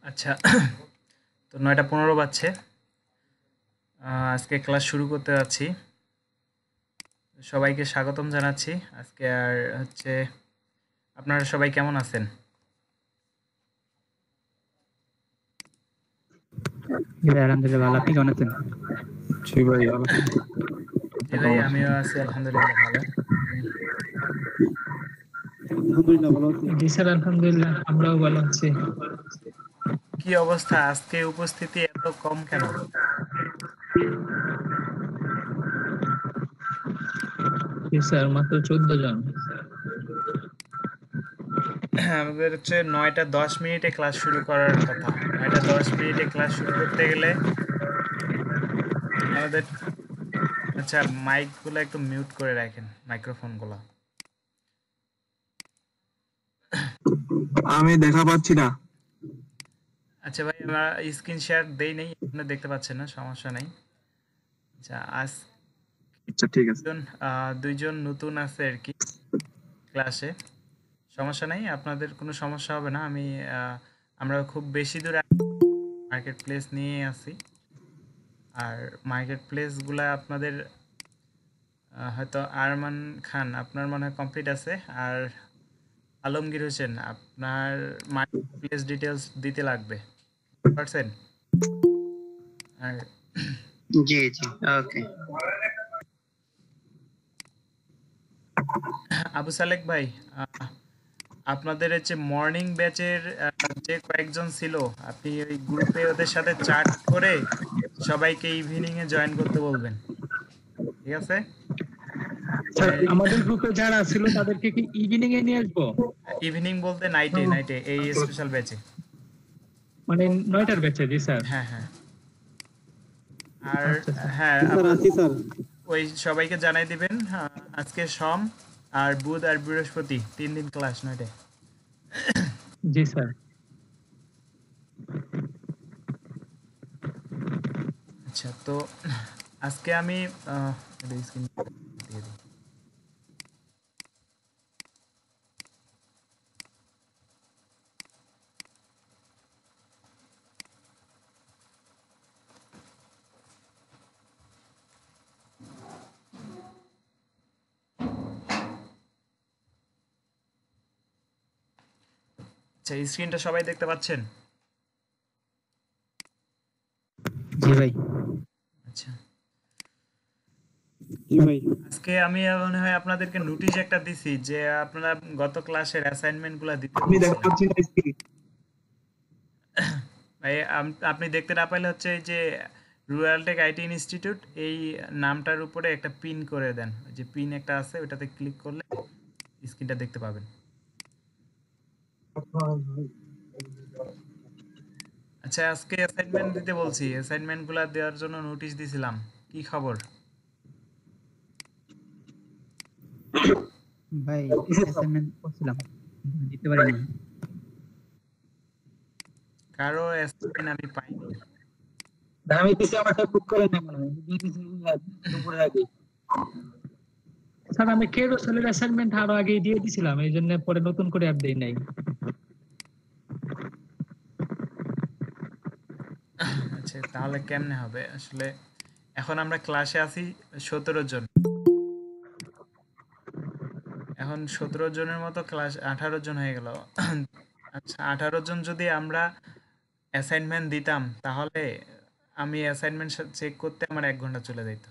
আচ্ছা, তো ৯টা ১৫ বাজছে। আজকে ক্লাস শুরু করতে যাচ্ছি। সবাইকে স্বাগতম জানাচ্ছি। আজকে আর হচ্ছে আপনারা সবাই কেমন আছেন? জি ভাই, আলহামদুলিল্লাহ ভালো। আপনি কেমন আছেন? জি ভাই, জি ভাই, আমিও আছি আলহামদুলিল্লাহ ভালো। আলহামদুলিল্লাহ ভালো আছি। জি স্যার, আলহামদুলিল্লাহ আমরাও ভালো আছি। কি অবস্থা? আজকে উপস্থিতি এত কম কেন? জি স্যার, মাত্র 14 জন। আমাদের হচ্ছে ৯টা ১০ মিনিটে ক্লাস শুরু করার কথা। ৯টা ১০ মিনিটে ক্লাস শুরু করতে গেলে আমাদের আচ্ছা মাইকগুলো একটু মিউট করে রাখেন, মাইক্রোফোনগুলো। আমি দেখা পাচ্ছি না। আচ্ছা ভাই, আমরা স্ক্রিন শেয়ার দেই নাই, আপনারা দেখতে পাচ্ছেন না, সমস্যা নাই। আচ্ছা, আজ আচ্ছা ঠিক আছে। দুইজন নতুন আছে আর কি ক্লাসে। সমস্যা নাই, আপনাদের কোনো সমস্যা হবে না। আমরা খুব বেশি দূরে মার্কেট প্লেস নিয়ে আছি। আর মার্কেট প্লেসগুলা আপনাদের হয়তো আরমান খান আপনার মনে হয় কমপ্লিট আছে। আর আলমগীর হোসেন আপনার মার্কেট প্লেস ডিটেলস দিতে লাগবে, বুঝতে পারছেন? আর জি জি, ওকে। আবু সালেক ভাই, আপনাদের হচ্ছে মর্নিং ব্যাচের যে কয়েকজন ছিল, আপনি ওই গ্রুপে ওদের সাথে চ্যাট করে সবাইকে ইভিনিং এ জয়েন করতে বলবেন, ঠিক আছে? স্যার, আমাদের গ্রুপে যারা ছিল তাদেরকে কি ইভিনিং এ নিয়ে আসবো? ইভিনিং বলতে নাইটে, নাইটে এই স্পেশাল ব্যাচে। মানে 9টার ব্যাচে? জি স্যার। হ্যাঁ হ্যাঁ। আর আচ্ছা স্যার। হ্যাঁ, স্যার আছি স্যার। ওই সবাইকে জানাই দিবেন, আজকে সোম আর বুধ আর বৃহস্পতি 3 দিন ক্লাস 9টায়। জি স্যার। আচ্ছা, তো আজকে আমি এটা স্ক্রিন দিয়ে দিই। আচ্ছা, এই স্ক্রিনটা সবাই দেখতে পাচ্ছেন? জি ভাই। আচ্ছা, জি ভাই। আজকে আমি মনে হয় আপনাদেরকে নোটিশ একটা দিছি যে আপনারা গত ক্লাসের অ্যাসাইনমেন্টগুলো দিতে আমি দেখা বলছিলাম। পাচ্ছি না স্ক্রিন। ভাই, আপনি দেখতে না পাইলে হচ্ছে এই যে রুরাল টেক আইটি ইনস্টিটিউট এই নামটার উপরে একটা পিন করে দেন। ওই যে পিন একটা আছে, ওটাতে ক্লিক করলে স্ক্রিনটা দেখতে পাবেন। আচ্ছা, আজকে অ্যাসাইনমেন্ট দিতে বলছি, অ্যাসাইনমেন্টগুলো দেওয়ার জন্য নোটিশ দিছিলাম। কি খবর? ভাই, অ্যাসাইনমেন্ট করছিলাম, দিতে পারিনি। কারো অ্যাসাইনমেন্ট আমি পাইনি। আমি কিছু আমারটা বুক করে নেব না, দিয়ে দিছি দুপুরে আগে। স্যার, আমি কেরোসেলের অ্যাসাইনমেন্ট আরো আগে দিয়ে দিছিলাম, এই জন্য পরে নতুন করে আর দেই নাই। আচ্ছা, তাহলে কেমনে হবে আসলে? এখন আমরা ক্লাসে আছি 17 জন। এখন 17 জনের মতো ক্লাস 18 জন হয়ে গেল। আচ্ছা, 18 জন যদি আমরা অ্যাসাইনমেন্ট দিতাম, তাহলে আমি অ্যাসাইনমেন্ট চেক করতে আমার 1 ঘন্টা চলে যেত।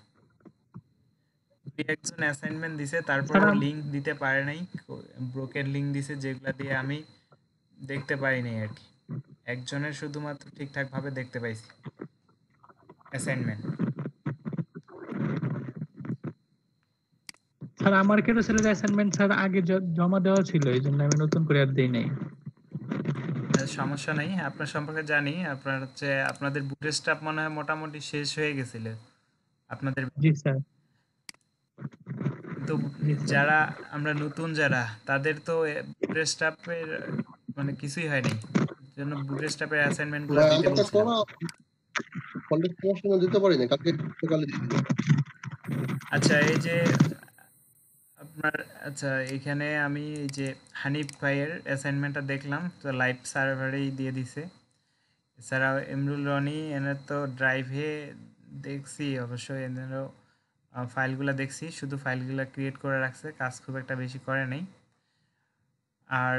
দুই একজন অ্যাসাইনমেন্ট দিছে, স্যার, তারপরেও লিঙ্ক দিতে পারে নাই, ব্রোকেন লিঙ্ক দিছে যেগুলা দিয়ে আমি দেখতে পারিনি আর কি। একজনের শুধুমাত্র ঠিকঠাক ভাবে দেখতে পাইছি অ্যাসাইনমেন্ট। স্যার, আমার কেরোসেলের অ্যাসাইনমেন্ট স্যার আগে জমা দেওয়া ছিল, এই জন্য আমি নতুন করে আর দেই নাই। সমস্যা নাই, আপনার সম্পর্কে জানি। আপনার হচ্ছে আপনাদের বুটের স্টাফ মনে হয় মোটামুটি শেষ হয়ে গেছিল আপনাদের। জি স্যার। কিন্তু জি স্যার। যারা আমরা নতুন যারা, তাদের তো বুটের স্টাফের মানে কিছুই হয় নাই। জন্য বুটের স্টাফের অ্যাসাইনমেন্ট গুলো ভাই দিতে আমরা তো বলছিলাম। এখনো কন্টেস্ট প্রমোশনে দিতে পারি না, কালকে সকালে দিয়ে দিবো। আচ্ছা, এই যে আপনার, আচ্ছা এখানে আমি এই যে হানিফ ভাইয়ের অ্যাসাইনমেন্টটা দেখলাম, তো লাইভ সার্ভারেই দিয়ে দিছে। এছাড়াও এমরুল রনি এনার তো ড্রাইভে দেখছি, অবশ্যই এনারও ফাইলগুলো দেখছি, শুধু ফাইলগুলো ক্রিয়েট করে রাখছে, কাজ খুব একটা বেশি করে নেই। আর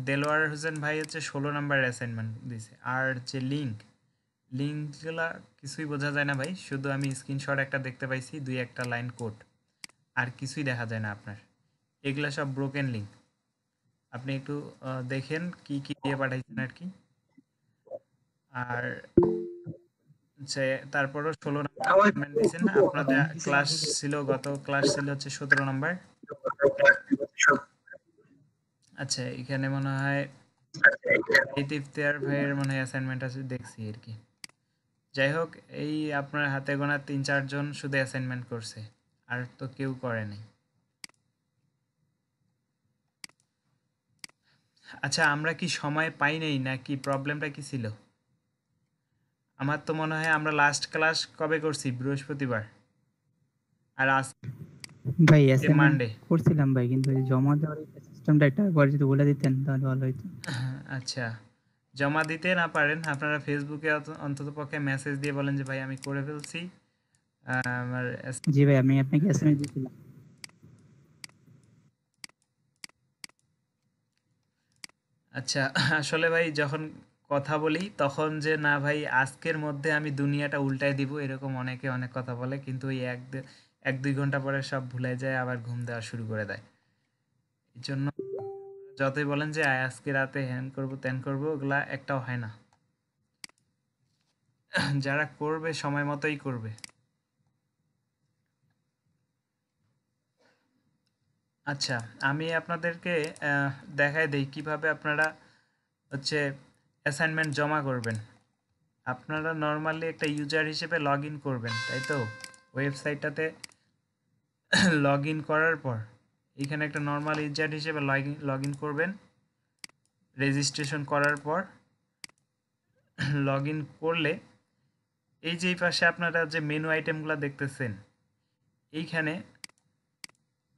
দেলোয়ার হোসেন ভাই হচ্ছে 16 নাম্বারের অ্যাসাইনমেন্ট দিছে। আর যে লিঙ্কগুলা কিছুই বোঝা যায় না ভাই, শুধু আমি স্ক্রিনশট একটা দেখতে পাইছি, 2-1টা লাইন কোড, আর কিছুই দেখা যায় না আপনার। এগুলা সব ব্রোকেন লিঙ্ক। আপনি একটু দেখেন কি কি দিয়ে পাঠাইছেন আর কি। আর যে তারপরও 16 আমার নাম্বার দিয়েছেন। আপনাদের ক্লাস ছিল, গত ক্লাস ছিল হচ্ছে 17 নাম্বার। আচ্ছা, এখানে মনে হয় ইফতিয়ার ভাইয়ের মনে হয় অ্যাসাইনমেন্ট আছে দেখছি আর কি। যাই হোক, এই আপনার হাতে গোনা 3-4 জন শুধু অ্যাসাইনমেন্ট করছে, আর তো কেউ করেনি। আচ্ছা, আমরা কি সময় পাই নাই নাকি প্রবলেমটা কি ছিল? আমার তো মনে হয় আমরা লাস্ট ক্লাস কবে করছি? বৃহস্পতিবার, আর আজকে ভাই অ্যাসাইনমেন্ট মানডে। করছিলাম ভাই, কিন্তু ওই জমা দেওয়ার সিস্টেমটা একটা একবার যদি বলে দিতেন তাহলে ভালো হতো। আচ্ছা, জমা দিতে না পারেন আপনারা ফেসবুকে অন্তত পক্ষে মেসেজ দিয়ে বলেন যে ভাই আমি করে ফেলছি আমার। জি ভাই, আমি আপনাকে এসএমএস দিয়েছিলাম। আচ্ছা, আসলে ভাই যখন কথা বলি তখন যে না ভাই আজকের মধ্যে আমি দুনিয়াটা উল্টায় দিব, এরকম অনেকে অনেক কথা বলে, কিন্তু ওই 1-2 ঘন্টা পরে সব ভুলে যায়, আবার ঘুম দেওয়া শুরু করে দেয়। এই জন্য যতই বলেন যে আজকে রাতে হ্যান করবো ত্যান করবো, ওগুলা একটাও হয় না। যারা করবে সময় মতোই করবে। আচ্ছা, আমি আপনাদেরকে দেখাই দেই কিভাবে আপনারা হচ্ছে অ্যাসাইনমেন্ট জমা করবেন। আপনারা নর্মালি একটা ইউজার হিসেবে লগ ইন করবেন, তাই তো? ওয়েবসাইটটাতে লগ ইন করার পর এখানে একটা নর্মাল ইউজার হিসেবে লগ ইন করবেন। রেজিস্ট্রেশন করার পর লগ ইন করলে এই যে এই পাশে আপনারা যে মেনু আইটেমগুলো দেখতেছেন এইখানে,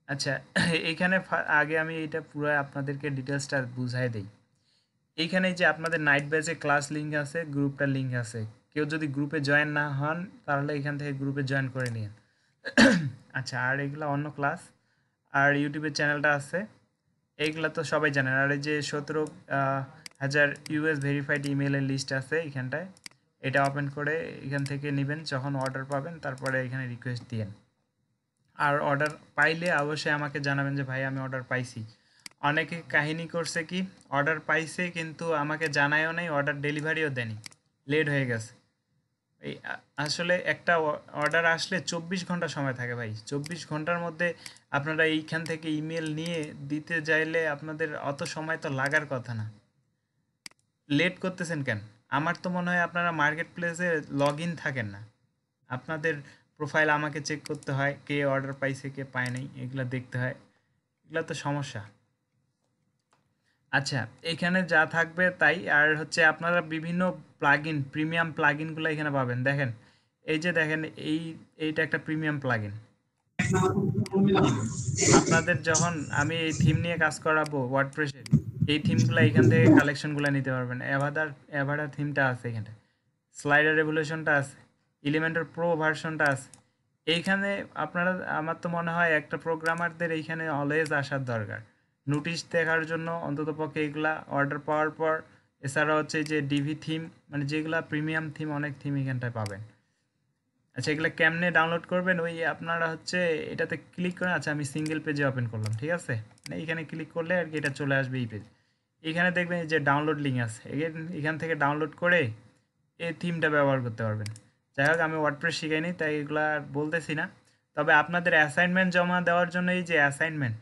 আচ্ছা এইখানে আগে আমি এইটা পুরো আপনাদেরকে ডিটেলসটা বুঝাই দেই। এইখানে যে আপনাদের নাইট ব্যাচে ক্লাস লিঙ্ক আছে, গ্রুপটার লিঙ্ক আছে। কেউ যদি গ্রুপে জয়েন না হন তাহলে এখান থেকে গ্রুপে জয়েন করে নিন। আচ্ছা, আর এগুলো অন্য ক্লাস, আর ইউটিউবের চ্যানেলটা আছে, এইগুলো তো সবাই জানেন। আর এই যে 17,000 ইউএস ভেরিফাইড ইমেলের লিস্ট আছে এখানটায়, এটা ওপেন করে এখান থেকে নেবেন যখন অর্ডার পাবেন, তারপরে এখানে রিকোয়েস্ট দিয়েন। আর অর্ডার পাইলে অবশ্যই আমাকে জানাবেন যে ভাই আমি অর্ডার পাইছি। অনেকে কাহিনী করছে কি, অর্ডার পাইছে কিন্তু আমাকে জানায়ও নাই, অর্ডার ডেলিভারিও দেয়নি, লেট হয়ে গেছে। এই আসলে একটা অর্ডার আসলে 24 ঘন্টা সময় থাকে ভাই। 24 ঘন্টার মধ্যে আপনারা এইখান থেকে ইমেল নিয়ে দিতে চাইলে আপনাদের অত সময় তো লাগার কথা না। লেট করতেছেন কেন? আমার তো মনে হয় আপনারা মার্কেট প্লেসে লগ ইন থাকেন না। আপনাদের প্রোফাইল আমাকে চেক করতে হয়, কে অর্ডার পাইছে কে পায় নাই, এগুলো দেখতে হয়, এগুলো তো সমস্যা। আচ্ছা, এখানে যা থাকবে তাই। আর হচ্ছে আপনারা বিভিন্ন প্লাগইন, প্রিমিয়াম প্লাগইনগুলো এখানে পাবেন। দেখেন, এই যে দেখেন, এইটা একটা প্রিমিয়াম প্লাগইন। আপনাদের যখন আমি এই থিম নিয়ে কাজ করাবো ওয়ার্ডপ্রেসের, এই থিমগুলো এখান থেকে কালেকশনগুলো নিতে পারবেন। অ্যাভাটার থিমটা আছে এখানে, স্লাইডার রেভলিউশনটা আছে, এলিমেন্টর প্রো ভার্সনটা আছে এইখানে। আপনারা, আমার তো মনে হয় একটা প্রোগ্রামারদের এইখানে অলওয়েজ আসার দরকার নোটিশ দেখার জন্য, অন্তত পক্ষে এগুলা অর্ডার পাওয়ার পর। এছাড়া হচ্ছে যে ডিভি থিম, মানে যেগুলা প্রিমিয়াম থিম, অনেক থিম এখানটায় পাবেন। আচ্ছা, এগুলো কেমনে ডাউনলোড করবেন? ওই আপনারা হচ্ছে এটাতে ক্লিক করেন। আচ্ছা, আমি সিঙ্গেল পেজে ওপেন করলাম, ঠিক আছে? মানে এইখানে ক্লিক করলে আর কি এটা চলে আসবে এই পেজ। এখানে দেখবেন যে ডাউনলোড লিঙ্ক আছে, এখান থেকে ডাউনলোড করে এই থিমটা ব্যবহার করতে পারবেন। যাই হোক, আমি ওয়ার্ডপ্রেস শিখাইনি তাই এগুলো আর বলতেছি না। তবে আপনাদের অ্যাসাইনমেন্ট জমা দেওয়ার জন্য এই যে অ্যাসাইনমেন্ট,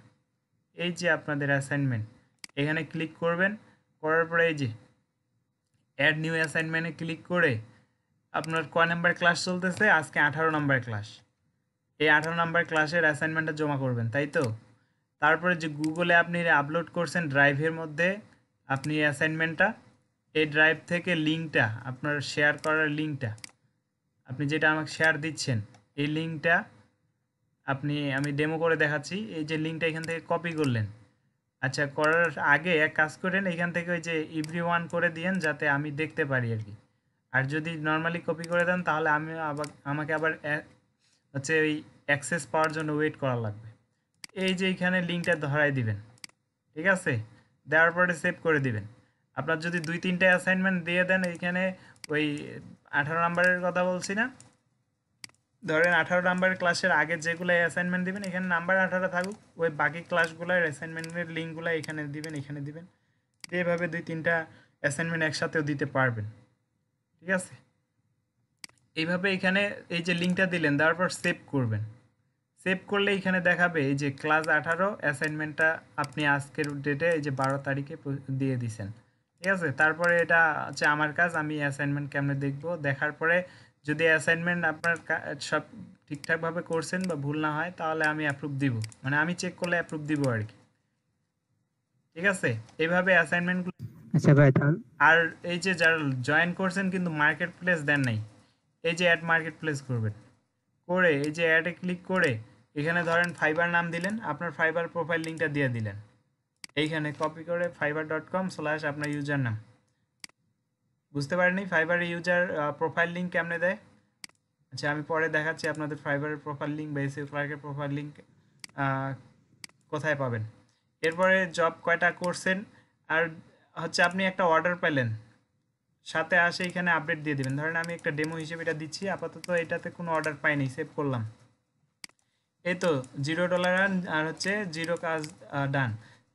এই যে আপনাদের অ্যাসাইনমেন্ট, এখানে ক্লিক করবেন। করার পরে এই যে অ্যাড নিউ অ্যাসাইনমেন্টে ক্লিক করে আপনার কয় নাম্বার ক্লাস চলতেছে? আজকে 18 নাম্বার ক্লাস। এই 18 নাম্বার ক্লাসের অ্যাসাইনমেন্টটা জমা করবেন, তাই তো? তারপরে যে গুগলে আপনি আপলোড করছেন ড্রাইভের মধ্যে আপনি অ্যাসাইনমেন্টটা, এই ড্রাইভ থেকে লিঙ্কটা, আপনার শেয়ার করার লিঙ্কটা, আপনি যেটা আমাকে শেয়ার দিচ্ছেন, এই লিঙ্কটা আমি ডেমো করে দেখাচ্ছি। এই যে লিঙ্কটা এখান থেকে কপি করলেন, আচ্ছা, করার আগে এক কাজ করেন, এখান থেকে ওই যে এভরিওয়ান করে দিয়েন যাতে আমি দেখতে পারি আর কি। আর যদি নর্মালি কপি করে দেন তাহলে আমি আবার আমাকে আবার হচ্ছে ওই অ্যাক্সেস পাওয়ার জন্য ওয়েট করা লাগবে। এই যে এইখানে লিঙ্কটা ধরাই দিবেন, ঠিক আছে? দেওয়ার পরে সেভ করে দিবেন। আপনার যদি 2-3টে অ্যাসাইনমেন্ট দিয়ে দেন, এইখানে ওই 18 নাম্বারের কথা বলছি না, ধরেন 18 নাম্বারের ক্লাসের আগে যেগুলো অ্যাসাইনমেন্ট দিবেন এখানে নাম্বার 18 থাকুক, ওই বাকি ক্লাসগুলোর অ্যাসাইনমেন্টের লিঙ্কগুলো এখানে দিবেন, এখানে দিবেন, দিয়ে এভাবে 2-3টা অ্যাসাইনমেন্ট একসাথেও দিতে পারবেন, ঠিক আছে? এইভাবে এখানে এই যে লিঙ্কটা দিলেন, দেওয়ার পর সেভ করবেন। সেভ করলে এখানে দেখাবে এই যে ক্লাস 18 অ্যাসাইনমেন্টটা আপনি আজকের ডেটে এই যে 12 তারিখে দিয়ে দিছেন, ঠিক আছে? তারপরে এটা হচ্ছে আমার কাজ, আমি অ্যাসাইনমেন্ট কেমনে দেখব, দেখার পরে যদি অ্যাসাইনমেন্ট আপনার সব ঠিকঠাকভাবে করছেন বা ভুল না হয় তাহলে আমি অ্যাপ্রুভ দিব, মানে আমি চেক করলে অ্যাপ্রুভ দিব আর কি, ঠিক আছে? এইভাবে অ্যাসাইনমেন্টগুলো। আচ্ছা ভাই তাহলে আর এই যে যারা জয়েন করছেন কিন্তু মার্কেট প্লেস দেন নাই, এই যে অ্যাড মার্কেট প্লেস করবেন, করে এই যে অ্যাডে ক্লিক করে এখানে ধরেন ফাইবার নাম দিলেন, আপনার ফাইবার প্রোফাইল লিঙ্কটা দিয়ে দিলেন, এইখানে কপি করে fiverr.com/ আপনার ইউজার নাম। বুঝতে পারেননি ফাইবারের ইউজার প্রোফাইল লিঙ্ক কেমনে দেয়? আচ্ছা, আমি পরে দেখাচ্ছি আপনাদের ফাইবারের প্রোফাইল লিঙ্ক বা এসইও ক্লার্কের প্রোফাইল লিঙ্ক কোথায় পাবেন। এরপরে জব কয়টা করছেন, আর হচ্ছে আপনি একটা অর্ডার পেলেন, সাথে আসে এখানে আপডেট দিয়ে দিবেন। ধরেন আমি একটা ডেমো হিসেবে এটা দিচ্ছি, আপাতত এটাতে কোনো অর্ডার পাইনি, সেভ করলাম। এই তো $0 আর হচ্ছে 0 কাজ ডান।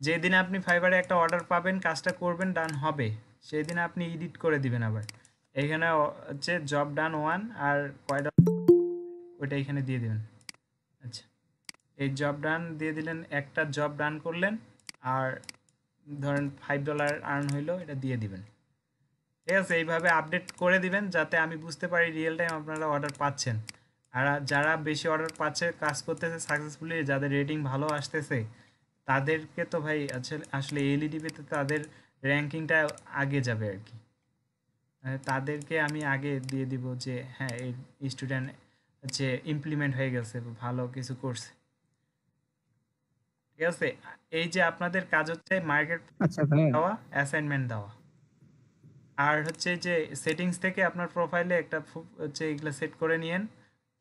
যেদিন আপনি ফাইবারে একটা অর্ডার পাবেন, কাজটা করবেন, ডান হবে, সেই দিন আপনি এডিট করে দিবেন আবার। এইখানে হচ্ছে জব ডান 1 আর কয়টা ওইটা এখানে দিয়ে দিবেন। আচ্ছা, এই জব ডান দিয়ে দিলেন, একটা জব ডান করলেন, আর ধরেন $5 আর্ন হইলো, এটা দিয়ে দিবেন, ঠিক আছে? এইভাবে আপডেট করে দিবেন যাতে আমি বুঝতে পারি রিয়েল টাইম আপনারা অর্ডার পাচ্ছেন। আর যারা বেশি অর্ডার পাচ্ছে, কাজ করতেছে সাকসেসফুলি, যাদের রেটিং ভালো আসতেছে, তাদেরকে তো ভাই আসলে এলইডিপিতে তাদের র্যাঙ্কিংটা আগে যাবে আর কি। তাদেরকে আমি আগে দিয়ে দিব যে হ্যাঁ, এই স্টুডেন্ট হচ্ছে ইমপ্লিমেন্ট হয়ে গেছে, ভালো কিছু করছে, ঠিক আছে? এই যে আপনাদের কাজ হচ্ছে মার্কেট আচ্ছা ভাই দেওয়া, অ্যাসাইনমেন্ট দেওয়া, আর হচ্ছে যে সেটিংস থেকে আপনার প্রোফাইলে একটা হচ্ছে এগুলো সেট করে নিয়েন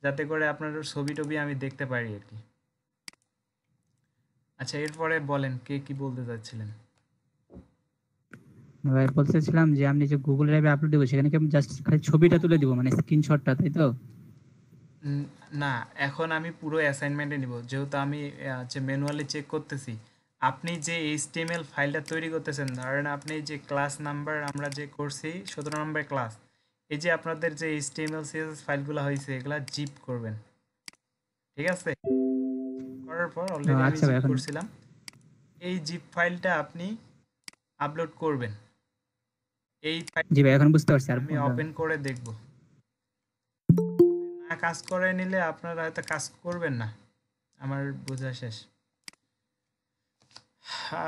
যাতে করে আপনার ছবি টবি আমি দেখতে পারি আর কি। আচ্ছা, এরপরে বলেন কে কি বলতে চাচ্ছিলেন? ভাই বলতেছিলাম যে আমি যে গুগল ড্রাইভে আপলোড দেবো সেখানে কি আমি জাস্ট খালি ছবিটা তুলে দিব, মানে স্ক্রিনশটটা, তাই তো? না, এখন আমি পুরো অ্যাসাইনমেন্টে নিব, যেহেতু আমি হচ্ছে ম্যানুয়ালি চেক করতেছি। আপনি যে এইচটিএমএল ফাইলটা তৈরি করতেছেন, ধরেন আপনি যে ক্লাস নাম্বার আমরা যে করছি 17 নম্বর ক্লাস, এই যে আপনাদের যে এইচটিএমএল সিএসএস ফাইলগুলো হয়েছে এগুলা জিপ করবেন, ঠিক আছে? করার পর অলরেডি আমি আচ্ছা ভাই জিপ এখন করছিলাম, এই জিপ ফাইলটা আপনি আপলোড করবেন। এই ফাইল জি ভাই এখন বুঝতে পারছি। আর আমি ওপেন করে দেখব, না কাজ করে নিলে আপনারা হয়তো কাজ করবেন না, আমার বোঝা শেষ।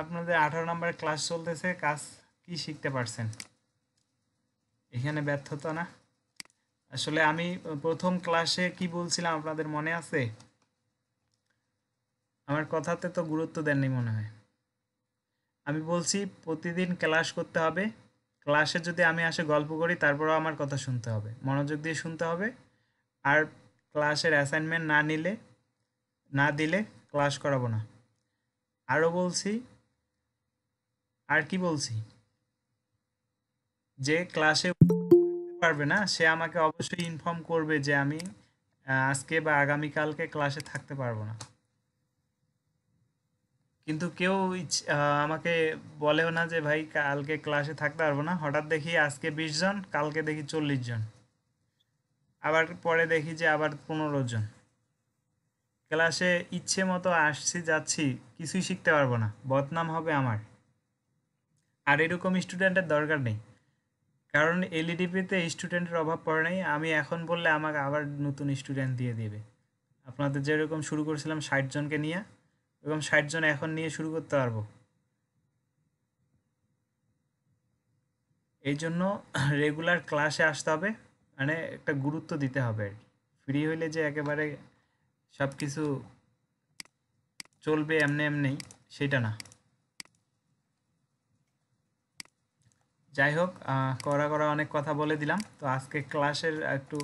আপনাদের 18 নম্বরের ক্লাস চলতেছে, কাজ কি শিখতে পারছেন? এখানে ব্যর্থতা না? আসলে আমি প্রথম ক্লাসে কি বলছিলাম আপনাদের মনে আছে? আমার কথাতে তো গুরুত্ব দেননি মনে হয়। আমি বলছি প্রতিদিন ক্লাস করতে হবে, ক্লাসে যদি আমি আসে গল্প করি তারপরেও আমার কথা শুনতে হবে, মনোযোগ দিয়ে শুনতে হবে। আর ক্লাসের অ্যাসাইনমেন্ট না দিলে ক্লাস করাবো না। আরও বলছি, আর কি বলছি, যে ক্লাসে পারবে না সে আমাকে অবশ্যই ইনফর্ম করবে যে আমি আজকে বা আগামীকালকে ক্লাসে থাকতে পারবো না। কিন্তু কেউ আমাকে বলেও না যে ভাই কালকে ক্লাসে থাকতে পারবো না, হঠাৎ দেখি আজকে 20 জন, কালকে দেখি 40 জন, আবার পরে দেখি যে আবার 15 জন। ক্লাসে ইচ্ছে মতো আসছি যাচ্ছি, কিছুই শিখতে পারবো না, বদনাম হবে আমার। আর এরকম স্টুডেন্টের দরকার নেই, কারণ এলইডিপিতে স্টুডেন্টের অভাব পড়ে নাই। আমি এখন বললে আমাকে আবার নতুন স্টুডেন্ট দিয়ে দেবে। আপনাদের যেরকম শুরু করছিলাম 60 জনকে নিয়ে, এরকম 60 জন এখন নিয়ে শুরু করতে পারবো। এই জন্য রেগুলার ক্লাসে আসতে হবে, মানে একটা গুরুত্ব দিতে হবে আর কি। ফ্রি হইলে যে একেবারে সব কিছু চলবে এমনি এমনি সেটা না। যাই হোক, করা করা অনেক কথা বলে দিলাম, তো আজকে ক্লাসের একটু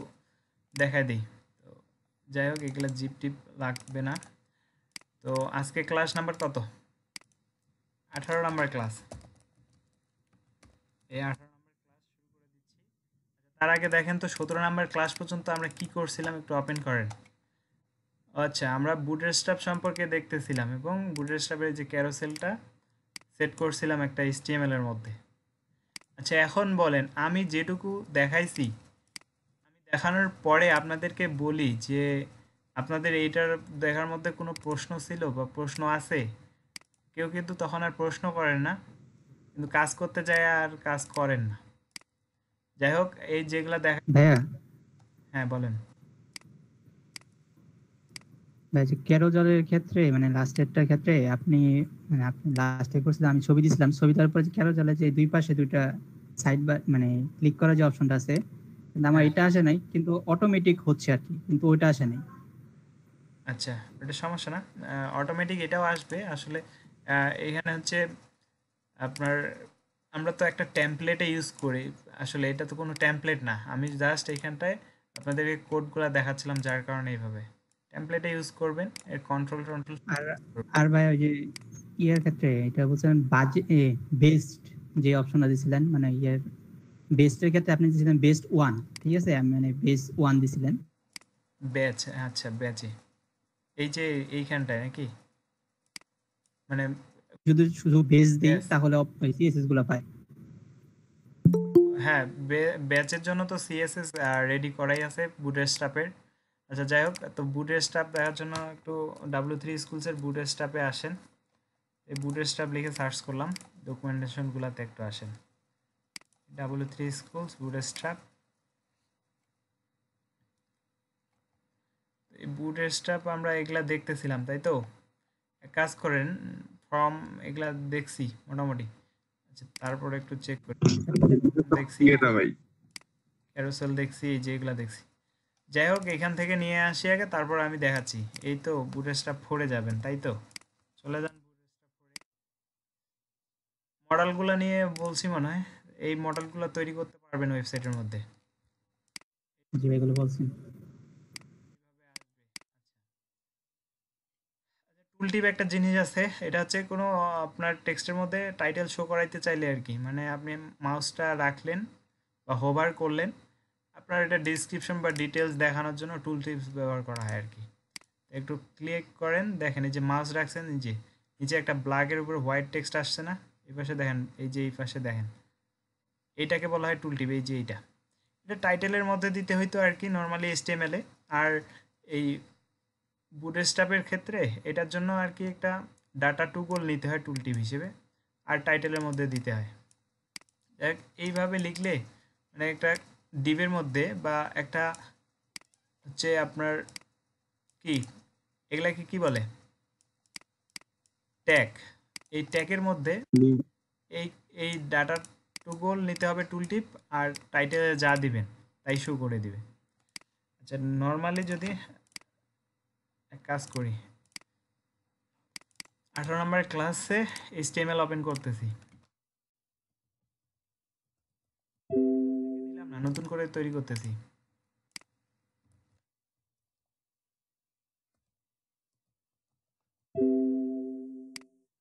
দেখাই দিই। তো যাই হোক, এগুলো জিপ টিপ লাগবে না। তো আজকে ক্লাস নাম্বার কত? 18 নাম্বার ক্লাস। এই 18 নাম্বার ক্লাস শুরু করে দিচ্ছি। তার আগে দেখেন তো 17 নাম্বার ক্লাস পর্যন্ত আমরা কি করছিলাম, একটু ওপেন করেন। আচ্ছা, আমরা বুটস্ট্র্যাপ সম্পর্কে দেখতেছিলাম এবং বুটস্ট্র্যাপের যে ক্যারোসেলটা সেট করছিলাম একটা HTML এর মধ্যে। আচ্ছা, এখন বলেন, আমি যেটুকু দেখাইছি, আমি দেখানোর পরে আপনাদেরকে বলি যে আপনাদের এইটার দেখার মধ্যে কোনো প্রশ্ন ছিল বা প্রশ্ন আছে? কেউ কিন্তু তখন আর প্রশ্ন করেন না, কিন্তু কাজ করতে যায় আর কাজ করেন না। যাই হোক, এই যেগুলা দেখা, ভাইয়া হ্যাঁ বলেন। ভাই যে ক্যারোজালের ক্ষেত্রে মানে লাস্টেরটার ক্ষেত্রে আপনি লাস্টে করছিলেন, আমি ছবি দিছিলাম, ছবি দেওয়ার পরে যে ক্যারোজালে যে দুই পাশে দুইটা সাইড বা মানে ক্লিক করার যে অপশনটা আছে, কিন্তু আমার হ্যাঁ, এটা আসে নাই, কিন্তু অটোমেটিক হচ্ছে আর কি, কিন্তু ওইটা আসে নাই। আচ্ছা, এটা সমস্যা না, অটোমেটিক এটাও আসবে আসলে। এখানে হচ্ছে আপনার, আমরা তো একটা টেমপ্লেটে ইউজ করি, আসলে এটা তো কোনো টেমপ্লেট না, আমি জাস্ট এইখানটায় আপনাদেরকে কোডগুলো দেখাচ্ছিলাম, যার কারণে এইভাবে টেমপ্লেটে ইউজ করবেন, এর কন্ট্রোল টন্ট্রোল। আর আর ভাই ওই যে ইয়ার ক্ষেত্রে এটা বলছেন বেস্ট যে অপশনটা দিছিলেন, মানে ইয়ার বেস্টের ক্ষেত্রে আপনি দিছিলেন বেস্ট ওয়ান, ঠিক আছে, আমি মানে বেস্ট ওয়ান দিছিলেন। ব্যাচ, আচ্ছা ব্যাচে, এই যে এইখানটায় নাকি, মানে যদি শুধু বেস দেই ব্যাচ, তাহলে সিএসএস গুলা পায়। হ্যাঁ, ব্যাচের জন্য তো সিএসএস রেডি করাই আছে বুটস্ট্র্যাপের। আচ্ছা, যাই হোক, তো বুটস্ট্র্যাপ দেখার জন্য একটু W3 স্কুলসের বুটস্ট্র্যাপে আসেন। এই বুটস্ট্র্যাপ লিখে সার্চ করলাম, ডকুমেন্টেশনগুলোতে একটু আসেন, W3 স্কুলস বুটস্ট্র্যাপ। এই বুটস্ট্র্যাপ আমরা এগুলা দেখতেছিলাম, তাই তো? এক কাজ করেন, ফর্ম এগুলা দেখছি মোটামুটি। আচ্ছা, তারপরে একটু চেক করি, দেখছি এটা ভাই ক্যারোসেল দেখছি, এই যে এগুলা দেখছি। যাই হোক, এখান থেকে নিয়ে আসি আগে, তারপর আমি দেখাচ্ছি। এই তো বুটস্ট্র্যাপ 4-এ যাবেন, তাই তো? চলে যান মডেলগুলো নিয়ে বলছি মনে হয়, এই মডেলগুলো তৈরি করতে পারবেন ওয়েবসাইটের মধ্যে। যে এগুলো বলছেন। টুলটিপ একটা জিনিস আছে, এটা হচ্ছে কোনো আপনার টেক্সটের মধ্যে টাইটেল শো করাইতে চাইলে আর কি, মানে আপনি মাউসটা রাখলেন বা হোভার করলেন, আপনার এটা ডিসক্রিপশন বা ডিটেলস দেখানোর জন্য টুল টিপস ব্যবহার করা হয় আর কি। একটু ক্লিক করেন, দেখেন এই যে মাউস রাখছেন, নিচে একটা ব্ল্যাকের উপর হোয়াইট টেক্সট আসছে না? এই পাশে দেখেন, এই যে এই পাশে দেখেন, এইটাকে বলা হয় টুল টিপ। এই যে এটা টাইটেলের মধ্যে দিতে হইতো আর কি নর্মালি HTML এ। আর এই বুটস্ট্র্যাপের ক্ষেত্রে এটার জন্য আর কি একটা ডাটা টুগল নিতে হয় টুল টিপ হিসেবে, আর টাইটেলের মধ্যে দিতে হয়। এইভাবে লিখলে মানে একটা ডিভের মধ্যে বা একটা হচ্ছে আপনার কি, এগুলাকে কি বলে, ট্যাগ, এই ট্যাগের মধ্যে এই এই ডাটা টুগল নিতে হবে টুল টিপ, আর টাইটেলে যা দিবেন তাই শো করে দিবে। আচ্ছা, নর্মালি যদি এক কাজ করি, 18 নম্বর ক্লাসে HTML ওপেন করতেছি, দিলাম না, নতুন করে তৈরি করতেছি।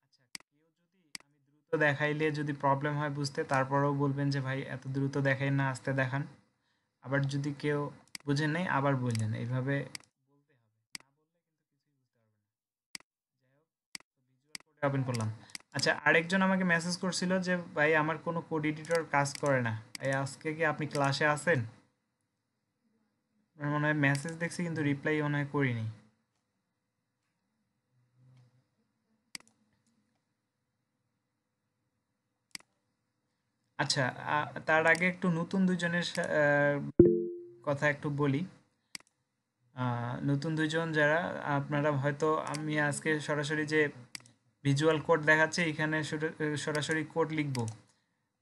আচ্ছা, কেউ যদি আমি দ্রুত দেখাইলে যদি প্রবলেম হয় বুঝতে, তারপরেও বলবেন যে ভাই এত দ্রুত দেখাই না, আস্তে দেখান। আবার যদি কেউ বুঝেন নাই আবার বললেন, এইভাবে বলতে হবে, না বললে কিন্তু কিছুই বুঝতে পারবেন না। যাই হোক, তো ভিজুয়াল কোডে ওপেন করলাম। আচ্ছা, আরেকজন আমাকে মেসেজ করছিল যে ভাই আমার কোনো কোড এডিটর কাজ করে না, এই আজকে কি আপনি ক্লাসে আছেন? আমার মনে হয় মেসেজ দেখছি কিন্তু রিপ্লাই মনে হয় করিনি। আচ্ছা, তার আগে একটু নতুন দুজনের কথা একটু বলি। নতুন দুজন যারা, আপনারা হয়তো, আমি আজকে সরাসরি যে ভিজুয়াল কোড দেখাচ্ছে এখানে সরাসরি কোড লিখব।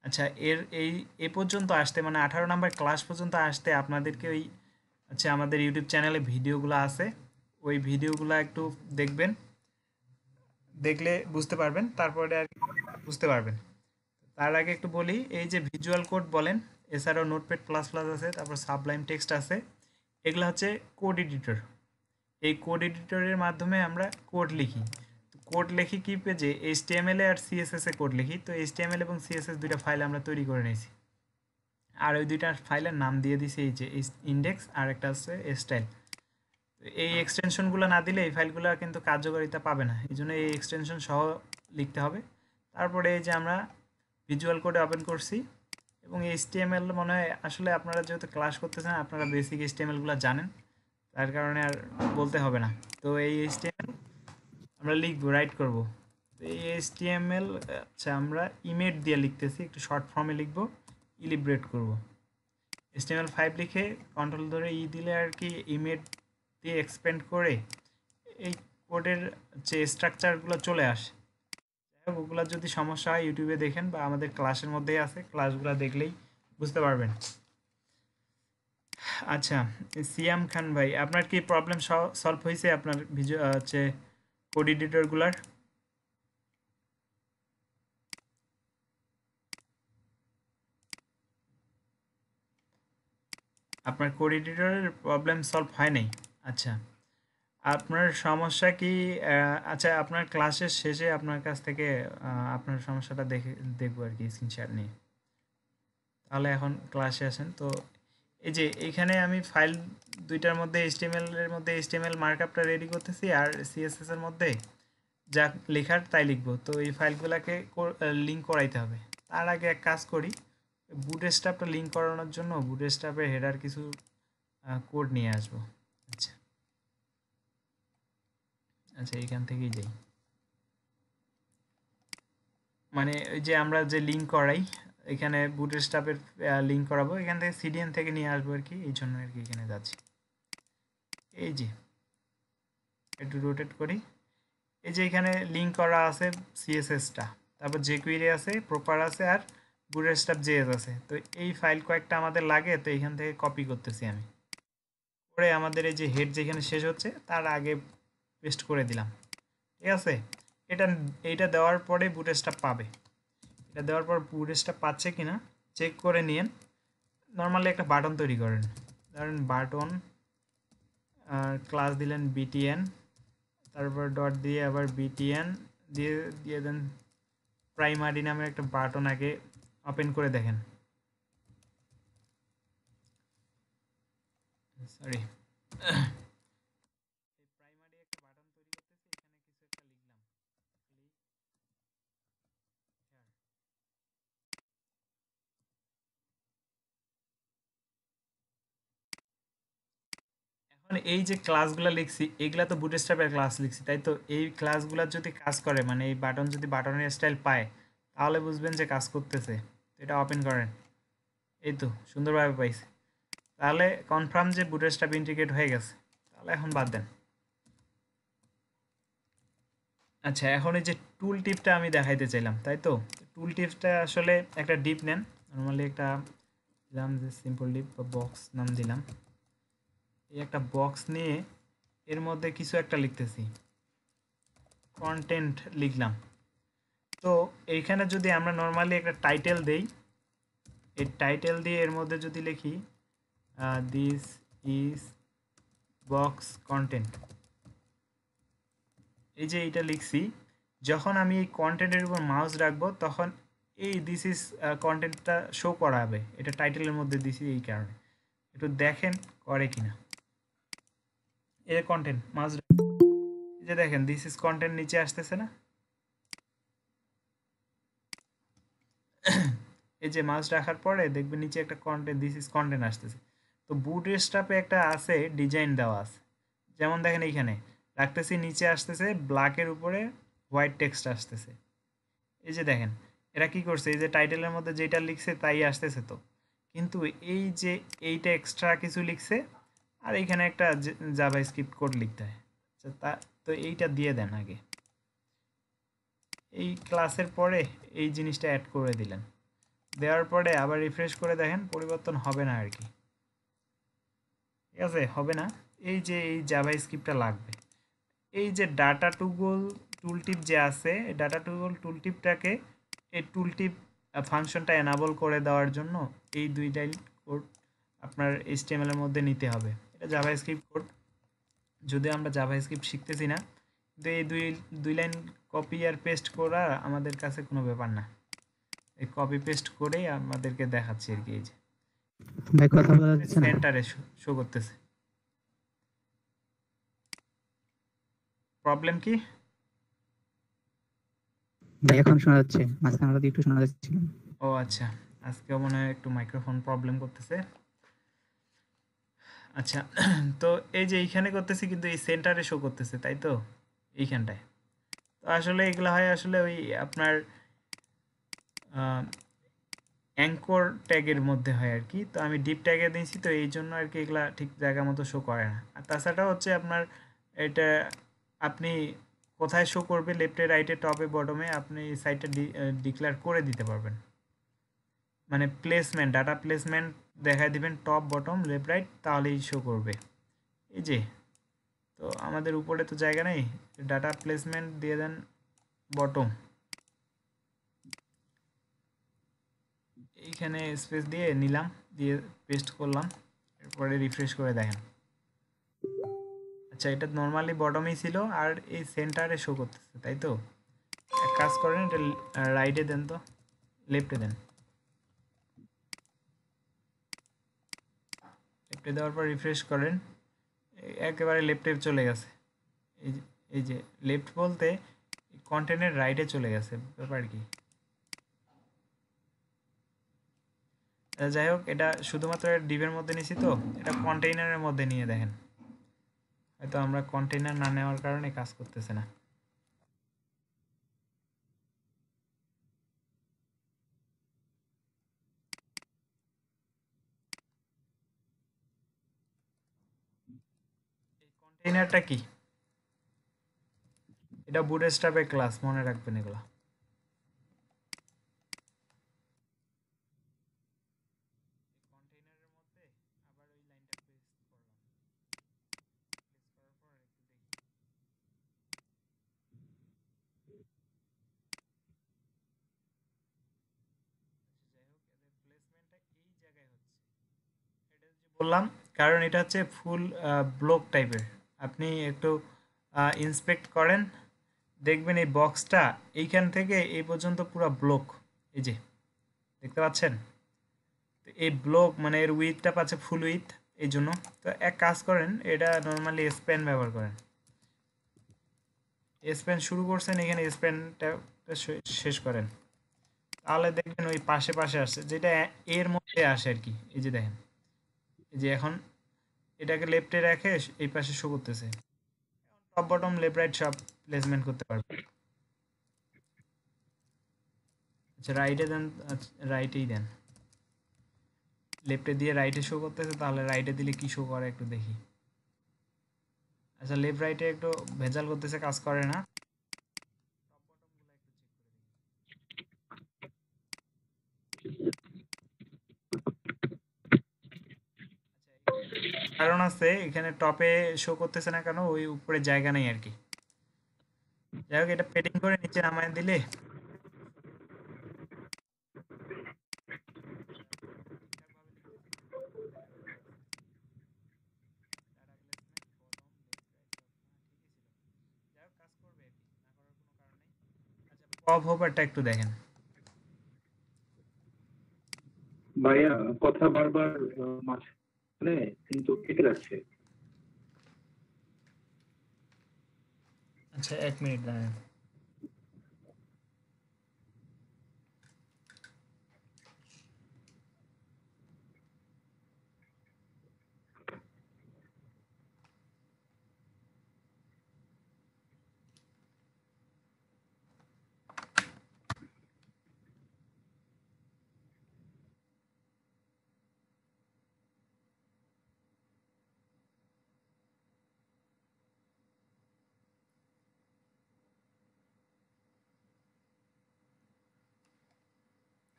আচ্ছা, এ পর্যন্ত আসতে মানে 18 নাম্বার ক্লাস পর্যন্ত আসতে আপনাদেরকে ওই, আচ্ছা, আমাদের ইউটিউব চ্যানেলে ভিডিওগুলো আছে, ওই ভিডিওগুলো একটু দেখবেন, দেখলে বুঝতে পারবেন, তারপরে আর বুঝতে পারবেন। তার আগে একটু বলি, এই যে ভিজুয়াল কোড বলেন, এছাড়াও নোটপ্যাড প্লাস প্লাস আছে, তারপর সাবলাইম টেক্সট আছে, এগুলো হচ্ছে কোড এডিটর। এই কোড এডিটরের মাধ্যমে আমরা কোড লিখি। কোড লিখি কি পেজে, HTML আর CSS এ কোড লিখি। তো HTML এবং CSS দুইটা ফাইল আমরা তৈরি করে নিয়েছি, আর ওই দুইটা ফাইলের নাম দিয়ে দিছি এই যে ইন্ডেক্স, আর একটা আছে স্টাইল। এই এক্সটেনশনগুলো না দিলে এই ফাইলগুলো কিন্তু কার্যকারিতা পাবে না, এই জন্য এই এক্সটেনশন সহ লিখতে হবে। তারপরে এই যে আমরা ভিজুয়াল কোডে ওপেন করছি, এবং HTML মনে হয় আসলে আপনারা যেহেতু ক্লাস করতেছেন আপনারা বেসিক HTML-গুলো জানেন, তার কারণে আর বলতে হবে না। তো এই HTML আমরা লিখবো, রাইট করব। তো এই HTML আচ্ছা আমরা ইমেজ দিয়ে লিখতেছি, একটু শর্ট ফর্মে লিখবো, ইলিব্রেট করব। HTML5 লিখে কন্ট্রোল ধরে দিলে আর কি ইমেজ দিয়ে এক্সপ্যান্ড করে এই কোডের যে স্ট্রাকচারগুলো চলে আসে। যাই হোক, ওগুলো যদি সমস্যা হয় ইউটিউবে দেখেন, বা আমাদের ক্লাসের মধ্যেই আছে, ক্লাসগুলো দেখলেই বুঝতে পারবেন। আচ্ছা, সিয়াম খান ভাই, আপনার কি প্রবলেম সলভ হয়েছে আপনার হচ্ছে কোড এডিটরগুলার? আপনার কোড এডিটরের প্রবলেম সলভ হয় নাই? আচ্ছা, আপনার সমস্যা কি? আচ্ছা, আপনার ক্লাসের শেষে আপনার কাছ থেকে আপনার সমস্যাটা দেখবো আর কি, স্ক্রিনশট নিয়ে। তাহলে এখন ক্লাসে আসেন। তো এই যে এইখানে আমি ফাইল দুইটার মধ্যে HTML-এর মধ্যে HTML মার্কআপটা রেডি করতেছি, আর CSS-এর মধ্যে যা লেখার তাই লিখবো। তো এই ফাইলগুলোকে লিঙ্ক করাইতে হবে। তার আগে এক কাজ করি, বুটস্ট্র্যাপটা লিঙ্ক করানোর জন্য বুটস্ট্র্যাপের হেডার কিছু কোড নিয়ে আসবো। আচ্ছা আচ্ছা, এইখান থেকেই যাই। মানে ওই যে আমরা যে লিঙ্ক করাই, এখানে বুটস্ট্র্যাপের লিঙ্ক করাবো, এখান থেকে CDN থেকে নিয়ে আসবো আর কি, এই জন্য আর কি এখানে যাচ্ছি। এই যে একটু রোটেট করি, এই যে এখানে লিঙ্ক করা আছে CSS-টা, তারপর jQuery আছে, প্রপার আছে, আর বুটস্ট্র্যাপ JS আছে। তো এই ফাইল কয়েকটা আমাদের লাগে, তো এখান থেকে কপি করতেছি আমি, করে আমাদের এই যে হেড যেখানে শেষ হচ্ছে তার আগে পেস্ট করে দিলাম। ঠিক আছে, এইটা দেওয়ার পরে বুটস্ট্র্যাপ পাবে। এটা দেওয়ার পর বুটস্ট্র্যাপ পাচ্ছে কিনা চেক করে নিন। নর্মালি একটা বাটন তৈরি করেন, ধরেন বাটন, ক্লাস দিলেন BTN, তারপর ডট দিয়ে আবার BTN দিয়ে দেন প্রাইমারি নামের একটা বাটন আগে ওপেন করে দেখেন। সরি, প্রাইমারি একটা বাটন তৈরি করতেছি, এখানে কিছু একটা লিখলাম, এখন এই যে ক্লাসগুলো লিখছি এগুলা তো বুটস্ট্র্যাপের ক্লাস লিখছি, তাই তো এই ক্লাসগুলো যদি কাজ করে, মানে এই বাটন যদি বাটনের স্টাইল পায়, তাহলে বুঝবেন যে কাজ করতেছে। তো এটা ওপেন করেন, এই তো সুন্দরভাবে পাইছে, তাহলে কনফার্ম যে বুটস্ট্র্যাপ ইন্টিগ্রেট হয়ে গেছে। তাহলে এখন বাদ দেন। আচ্ছা, এখন এই যে টুল টিপটা আমি দেখাইতে চাইলাম, তাই তো টুল টিপটা আসলে একটা ডিপ নেন, নর্মালি একটা দিলাম যে সিম্পল ডিপ বা বক্স নাম দিলাম। এই একটা বক্স নিয়ে এর মধ্যে কিছু একটা লিখতেছি, কন্টেন্ট লিখলাম। তো এইখানে যদি আমরা নর্মালি একটা টাইটেল দেই, এই টাইটেল দিয়ে এর মধ্যে যদি লিখি দিস ইজ বক্স কন্টেন্ট, এই যে এইটা লিখছি, যখন আমি এই কন্টেন্টের উপর মাউস রাখবো তখন এই দিস ইজ কন্টেন্টটা শো করাবে। এটা টাইটেলের মধ্যে দিছি এই কারণে, একটু দেখেন করে কিনা। এই কন্টেন্ট মাউস, এই যে দেখেন দিস ইজ কন্টেন্ট নিচে আসতেছে না, এই যে মাউস রাখার পরে দেখবেন নিচে একটা কন্টেন্ট দিস ইজ কন্টেন্ট আসতেছে। তো বুটস্ট্র্যাপে একটা আছে ডিজাইন দেওয়া আছে, যেমন দেখেন এইখানে রাখতেছি, নিচে আসতেছে ব্ল্যাকের উপরে হোয়াইট টেক্সট আসতেছে। এই যে দেখেন এরা কি করছে, এই যে টাইটেলের মধ্যে যেটা লিখছে তাই আসতেছে। তো কিন্তু এই যে এইটা এক্সট্রা কিছু লিখছে, আর এইখানে একটা জাভাস্ক্রিপ্ট কোড লিখতে হয়। আচ্ছা, তো এইটা দিয়ে দেন আগে, এই ক্লাসের পরে এই জিনিসটা অ্যাড করে দিলেন, দেওয়ার পরে আবার রিফ্রেশ করে দেখেন পরিবর্তন হবে না আর কি। ঠিক আছে, হবে না, এই যে এই জাভাস্ক্রিপ্টটা লাগবে। এই যে ডাটা টুগল টুলটিপ যে আছে, এই ডাটা টুগল টুলটিপটাকে এই টুলটিপ ফাংশনটা এনাবল করে দেওয়ার জন্য এই দুই লাইন কোড আপনার HTML এর মধ্যে নিতে হবে। এটা জাভাস্ক্রিপ্ট কোড, যদি আমরা জাভাস্ক্রিপ্ট শিখতেছি না, কিন্তু এই দুই লাইন কপি আর পেস্ট করা আমাদের কাছে কোনো ব্যাপার না। এই কপি পেস্ট করেই আমাদেরকে দেখাচ্ছি আর কি। এই যে ভাই কথা বলা যাচ্ছে না সেন্টারে শো করতেছে। প্রবলেম কি? ভাই, এখন শোনা যাচ্ছে, মাঝখানে হঠাৎ একটু শোনা যাচ্ছিল। ও আচ্ছা, আজকেও মনে হয় একটু মাইক্রোফোন প্রবলেম করতেছে। আচ্ছা, তো এই যে এইখানে করতেছি কিন্তু এই সেন্টারে শো করতেছে, তাই তো? এইখানটায় তো আসলে এগুলো হয় আসলে ওই আপনার অ্যাঙ্কর ট্যাগের মধ্যে হয় আর কি। তো আমি ডিপ ট্যাগে দিয়েছি, তো এই জন্য আর কি এগুলা ঠিক জায়গা মতো শো করে না। আর তাছাড়া হচ্ছে আপনার এটা আপনি কোথায় শো করবে, লেফটে রাইটে টপে বটমে, আপনি এই সাইটটা ডিক্লেয়ার করে দিতে পারবেন। মানে প্লেসমেন্ট, ডাটা প্লেসমেন্ট দেখায় দিবেন টপ বটম লেফট রাইট, তাহলেই শো করবে। এই যে, তো আমাদের উপরে তো জায়গা নেই, ডাটা প্লেসমেন্ট দিয়ে দেন বটম, এইখানে স্পেস দিয়ে নিলাম, দিয়ে পেস্ট করলাম, এরপরে রিফ্রেশ করে দেখেন। আচ্ছা, এটা নর্মালি বটমেই ছিল আর এই সেন্টারে শো করতেছে, তাই তো? এক কাজ করেন, এটা রাইটে দেন, তো লেফটে দেন। লেফটে দেওয়ার পর রিফ্রেশ করেন, একেবারে লেফটে চলে গেছে। এই যে লেফট বলতে কন্টেন্টের রাইটে চলে গেছে, ব্যাপার কি? যাই হোক, এটা শুধুমাত্র ডিভের মধ্যে নিছি, তো এটা কন্টেইনারের মধ্যে নিয়ে দেখেন। হয়তো আমরা কন্টেইনার না নেওয়ার কারণে কাজ করতেছে না। কন্টেইনারটা কি? এটা বুটস্ট্র্যাপের ক্লাস, মনে রাখবেন এগুলা। কন্টেইনারের মধ্যে আবার ওই লাইনটা পেস্ট করলাম, পেস্ট করার পর একটু দেখি। যাই হোক, এদের প্লেসমেন্টটা এই জায়গায় হচ্ছে, এটা যে বললাম, কারণ এটা হচ্ছে ফুল ব্লক টাইপের। আপনি একটু ইন্সপেক্ট করেন, দেখবেন এই বক্সটা এইখান থেকে এই পর্যন্ত পুরো ব্লক। এই যে দেখতে পাচ্ছেন, তো এই ব্লক মানে এর উইথটা পাচ্ছে ফুল উইথ, এই জন্য। তো এক কাজ করেন, এটা নর্মালি স্প্যান ব্যবহার করেন। স্প্যান শুরু করছেন, এখানে স্প্যানটা শেষ করেন, তাহলে দেখবেন ওই পাশে পাশে আসছে, যেটা এর মধ্যে আসে আর কি। এই যে দেখেন, এই যে এখন এটাকে লেফটে রেখে এই পাশে শো করতেছে। টপ বটম লেফট রাইট সব প্লেসমেন্ট করতে পারবে। আচ্ছা, রাইটে দেন, রাইটেই দেন। লেফটে দিয়ে রাইটে শো করতেছে, তাহলে রাইটে দিলে কি শো করে একটু দেখি। আচ্ছা, লেফট রাইটে একটু ভেজাল করতেছে, কাজ করে না। কারণ আছে, এখানে টপে শো করতেছে না কেন, ওই উপরে জায়গা নেই আর কি। যাই হোক, এটা পেডিং করে নিচে নামায় দিলে পপ হোপারটা একটু দেখেন। ভাইয়া কথা বারবার মাঝখানে কিন্তু কেটে যাচ্ছে। আচ্ছা, 1 মিনিট দাঁড়ান।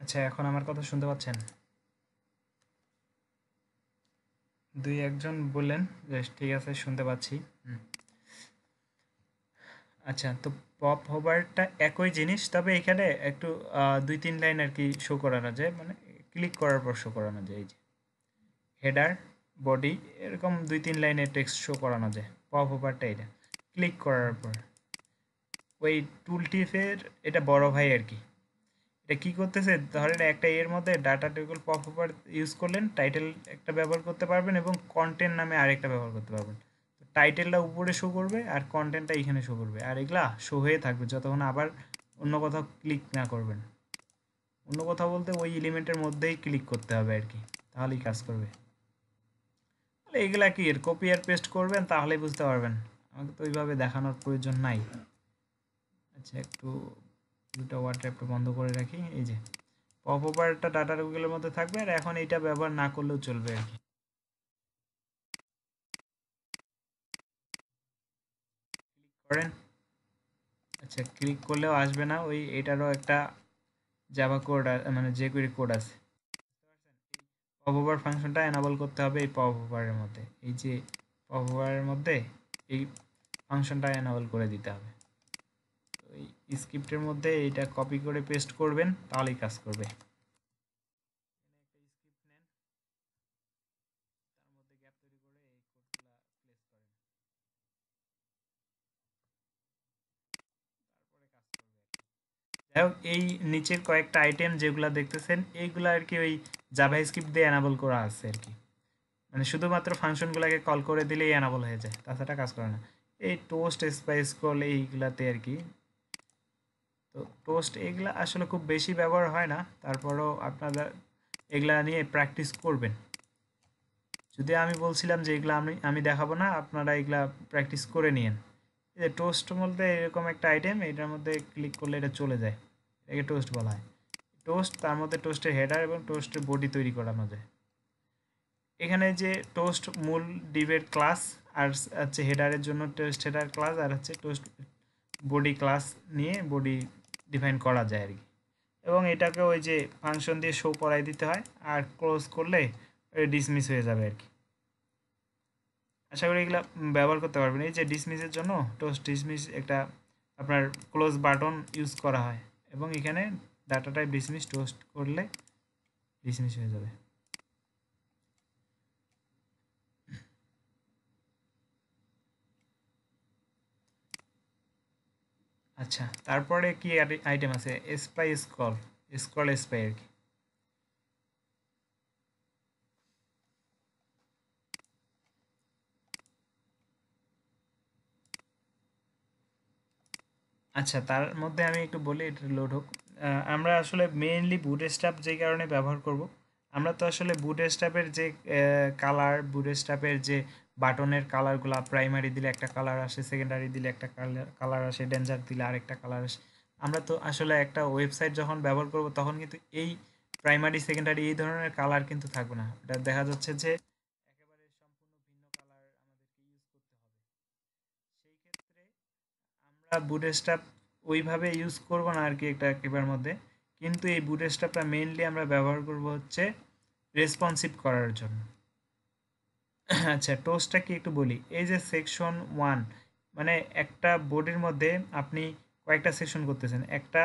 আচ্ছা, এখন আমার কথা শুনতে পাচ্ছেন? দুই একজন বললেন যে ঠিক আছে, শুনতে পাচ্ছি। আচ্ছা, তো পপ হোভারটা একই জিনিস, তবে এখানে একটু 2-3 লাইন আর কি শো করানো যায়, মানে ক্লিক করার পর শো করানো যায়। এই যে হেডার, বডি, এরকম 2-3 লাইনের টেক্সট শো করানো যায়। পপ হোভারটা এটা ক্লিক করার পর ওই টুল টিপের এটা বড় ভাই আর কি। এটা কি করতেছে, ধরেন একটা এর মধ্যে data table pop over use করলেন, টাইটেল একটা ব্যবহার করতে পারবেন এবং কন্টেন্ট নামে আরেকটা ব্যবহার করতে পারবেন। তো টাইটেলটা উপরে শো করবে আর কন্টেন্টটা এখানে শো করবে, আর এগুলা শো হয়ে থাকবে যতক্ষণ আবার অন্য কোথাও ক্লিক না করবেন। অন্য কথা বলতে ওই এলিমেন্টের মধ্যেই ক্লিক করতে হবে আর কি, তাহলেই কাজ করবে। তাহলে এগুলা কি এর কপি আর পেস্ট করবেন, তাহলেই বুঝতে পারবেন। আমাকে তো ওইভাবে দেখানোর প্রয়োজন নাই। আচ্ছা, একটু দুটো ওয়াটার একটু বন্ধ করে রাখি। এই যে পপ ওভারটা ডাটা টেবিলের মধ্যে থাকবে, আর এখন এইটা ব্যবহার না করলেও চলবে আর কি। করেন, আচ্ছা ক্লিক করলেও আসবে না, ওই এটারও একটা জাভা কোড মানে jQuery কোড আছে। পপ ওভার ফাংশনটা এনাবল করতে হবে এই পপ ওভারের মধ্যে, এই যে পপ ওভারের মধ্যে এই ফাংশনটা এনাবল করে দিতে হবে। ওই স্ক্রিপ্টের মধ্যে এইটা কপি করে পেস্ট করবেন, তাহলেই কাজ করবে। যাই হোক, এই নিচের কয়েকটা আইটেম যেগুলো দেখতেছেন এইগুলো আর কি ওই জাভাস্ক্রিপ্ট দিয়ে এনাবল করা আছে আর কি, মানে শুধুমাত্র ফাংশনগুলোকে কল করে দিলেই এনাবল হয়ে যায়, তাছাড়া কাজ করে না। এই টোস্ট, স্পাইস কল, এইগুলাতে আর কি। তো টোস্ট এগুলা আসলে খুব বেশি ব্যবহার হয় না, তারপরেও আপনারা এগুলা নিয়ে প্র্যাকটিস করবেন। যদি আমি বলছিলাম যে এগুলা আমি দেখাবো না, আপনারা এগুলা প্র্যাকটিস করে নিন। এই যে টোস্ট বলতে এরকম একটা আইটেম, এটার মধ্যে ক্লিক করলে এটা চলে যায়, এটাকে টোস্ট বলা হয়। টোস্ট, তার মধ্যে টোস্টের হেডার এবং টোস্টের বডি তৈরি করানো যায়। এখানে যে টোস্ট মূল ডিভের ক্লাস, আর হচ্ছে হেডারের জন্য টোস্ট হেডার ক্লাস, আর হচ্ছে টোস্ট বডি ক্লাস নিয়ে বডি ডিফাইন করা যায় আর কি। এবং এটাকে ওই যে ফাংশন দিয়ে শো করাই দিতে হয়, আর ক্লোজ করলে ডিসমিস হয়ে যাবে আর কি। আশা করি এগুলো ব্যবহার করতে পারবেন। এই যে ডিসমিসের জন্য টোস্ট ডিসমিস একটা আপনার ক্লোজ বাটন ইউজ করা হয়, এবং এখানে ডাটা টাইপ ডিসমিস টোস্ট করলে ডিসমিস হয়ে যাবে। আচ্ছা, তারপরে কি আইটেম আছে, স্পাই স্ক্রল, স্ক্রল স্পাই আর কি। আচ্ছা, তার মধ্যে আমি একটু বলি, এটা লোড হোক। আমরা আসলে মেইনলি বুটস্ট্র্যাপ যেই কারণে ব্যবহার করব, আমরা তো আসলে বুটস্ট্র্যাপের যে কালার, বুটস্ট্র্যাপের যে বাটনের কালারগুলো, প্রাইমারি দিলে একটা কালার আসে, সেকেন্ডারি দিলে একটা কালার আসে, ডেঞ্জার দিলে আরেকটা কালার আসে। আমরা তো আসলে একটা ওয়েবসাইট যখন ব্যবহার করব তখন কিন্তু এই প্রাইমারি সেকেন্ডারি এই ধরনের কালার কিন্তু থাকবে না, এটা দেখা যাচ্ছে যে একেবারে সম্পূর্ণ ভিন্ন কালার আমাদেরকে ইউজ করতে হবে। সেই ক্ষেত্রে আমরা বুটস্ট্র্যাপ ওইভাবে ইউজ করব না আর কি একটা একেবারের মধ্যে, কিন্তু এই বুটস্ট্র্যাপটা মেইনলি আমরা ব্যবহার করব হচ্ছে রেসপন্সিভ করার জন্য। আচ্ছা, টোস্টটা কি একটু বলি। এই যে সেকশন 1, মানে একটা বোর্ডের মধ্যে আপনি কয়েকটা সেকশন করতেছেন, একটা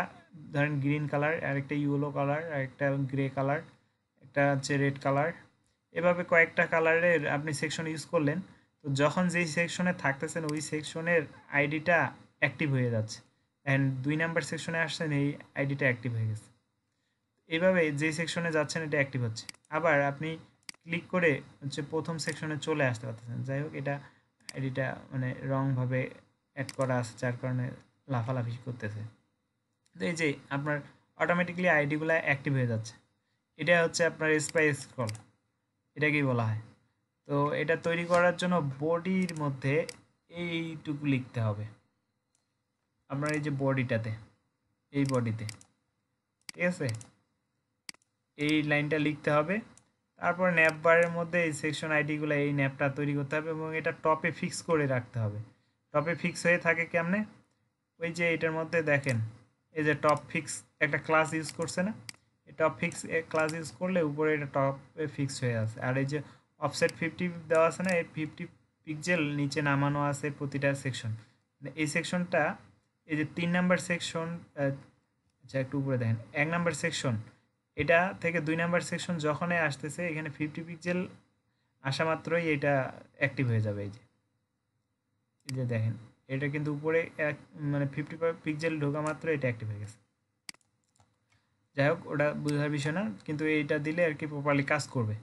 ধরেন গ্রিন কালার, আর একটা ইয়েলো কালার, আর একটা গ্রে কালার, একটা হচ্ছে রেড কালার, এভাবে কয়েকটা কালারের আপনি সেকশন ইউজ করলেন। তো যখন যেই সেকশনে থাকতেছেন ওই সেকশনের আইডিটা অ্যাক্টিভ হয়ে যাচ্ছে, অ্যান্ড 2 নাম্বার সেকশনে আসছেন, এই আইডিটা অ্যাক্টিভ হয়ে গেছে। এইভাবে যেই সেকশনে যাচ্ছেন এটা অ্যাক্টিভ হচ্ছে। আবার আপনি ক্লিক করে হচ্ছে প্রথম সেকশনে চলে আসতে পারতেছেন। যাই হোক, এটা আইডিটা মানে রংভাবে অ্যাড করা আছে, যার কারণে লাফালাফি করতেছে। তো এই যে আপনার অটোমেটিকলি আইডিগুলো অ্যাক্টিভ হয়ে যাচ্ছে, এটা হচ্ছে আপনার স্পাই স্ক্রল, এটাকেই বলা হয়। তো এটা তৈরি করার জন্য বডির মধ্যে এইটুকু লিখতে হবে আপনার, এই যে বডিটাতে, এই বডিতে, ঠিক আছে, এই লাইনটা লিখতে হবে। তারপর ন্যাপ বারের মধ্যে এই সেকশন আইডিগুলো, এই ন্যাপটা তৈরি করতে হবে এবং এটা টপে ফিক্স করে রাখতে হবে। টপে ফিক্স হয়ে থাকে কেমনে, ওই যে এটার মধ্যে দেখেন, এই যে টপ ফিক্স একটা ক্লাস ইউজ করছে না, এই টপ ফিক্স ক্লাস ইউজ করলে উপরে এটা টপে ফিক্স হয়ে আছে। আর এই যে অফসেট 50 দেওয়া আছে না, এই 50 পিক্সেল নিচে নামানো আছে প্রতিটা সেকশন, এই সেকশনটা এই যে 3 নাম্বার সেকশন, আচ্ছা একটু উপরে দেখেন 1 নাম্বার সেকশন, এটা থেকে 2 নাম্বার সেকশন যখনই আসতেছে এখানে 50 পিক্সেল আসা মাত্রই এটা অ্যাক্টিভ হয়ে যাবে। এই যে দেখেন এটা কিন্তু উপরে মানে 50 পিক্সেল ঢোকা মাত্র এটা অ্যাক্টিভ হয়ে গেছে। যাই হোক ওটা বোঝার বিষয় না, কিন্তু এইটা দিলে আর কি প্রপারলি কাজ করবে।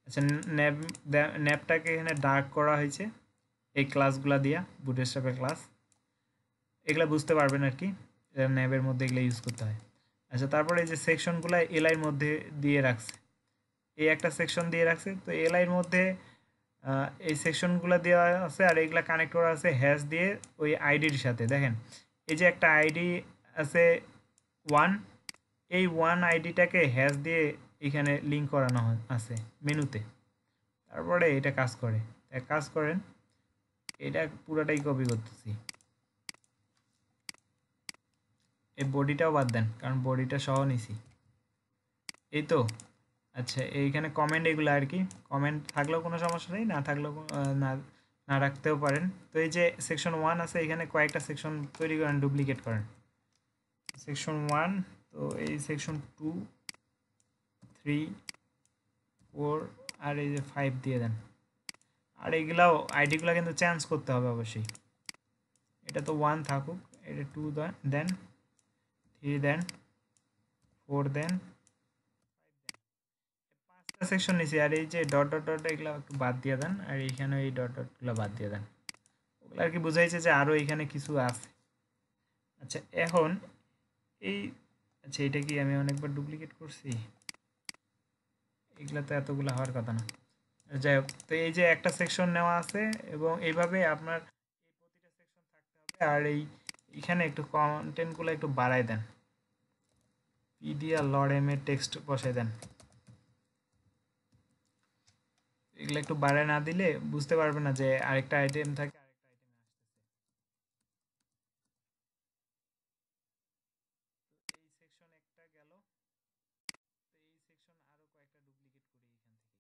আচ্ছা ন্যাপটাকে এখানে ডার্ক করা হয়েছে এই ক্লাসগুলা দিয়া, বুটস্ট্র্যাপের ক্লাস, এগুলা বুঝতে পারবেন আর কি, ন্যাবের মধ্যে এগুলো ইউজ করতে হয়। আচ্ছা তারপরে এই যে সেকশনগুলো এলআইয়ের মধ্যে দিয়ে রাখছে, এই একটা সেকশন দিয়ে রাখছে, তো এলআইয়ের মধ্যে এই সেকশনগুলো দেওয়া আছে আর এইগুলা কানেক্ট করা আছে হ্যাশ দিয়ে ওই আইডির সাথে। দেখেন এই যে একটা আইডি আছে 1, এই 1 আইডিটাকে হ্যাশ দিয়ে এখানে লিঙ্ক করানো আছে মেনুতে, তারপরে এটা কাজ করে। কাজ করেন, এটা পুরোটাই কপি করতেছি, এই বডিটাও বাদ দেন কারণ বডিটা সহ নিছি, এই তো। আচ্ছা এইখানে কমেন্ট এগুলো আর কি, কমেন্ট থাকলেও কোনো সমস্যা নেই, না থাকলেও না না রাখতেও পারেন। তো এই যে সেকশন 1 আছে এখানে কয়েকটা সেকশন তৈরি করেন, ডুপ্লিকেট করেন। সেকশন 1, তো এই সেকশন 2, 3, 4 আর এই যে 5 দিয়ে দেন। আর এইগুলাও আইডিগুলো কিন্তু চেঞ্জ করতে হবে অবশ্যই। এটা তো 1 থাকুক, এটা 2 দেন, 3 দেন, 4 দেন, সেকশন নিছি। আর এই যে ডট ডট ডট এগুলো একটু বাদ দিয়ে দেন, আর এইখানে এই ডট ডটগুলো বাদ দিয়ে দেন। ওগুলো আর কি বুঝাইছে যে আরও এখানে কিছু আছে। আচ্ছা এখন এই, আচ্ছা এটা কি আমি অনেকবার ডুপ্লিকেট করছি, এগুলো তো এতগুলো হওয়ার কথা না। যাই হোক, তো এই যে একটা সেকশন নেওয়া আছে এবং এইভাবে আপনার এই প্রতিটা সেকশন থাকতে হবে। আর এইখানে একটু কন্টেন্টগুলো একটু বাড়ায় দেন, পিডিআর লর্ড এম এর টেক্সট বসাই দেন। এগুলো একটু বাড়ায় না দিলে বুঝতে পারবে না যে আরেকটা আইটেম থাকে আরেকটা আইটেমে আসতেছে। এই সেকশন একটা গেল, তো এই সেকশন আরো কয়েকটা ডুপ্লিকেট করি এখান থেকে।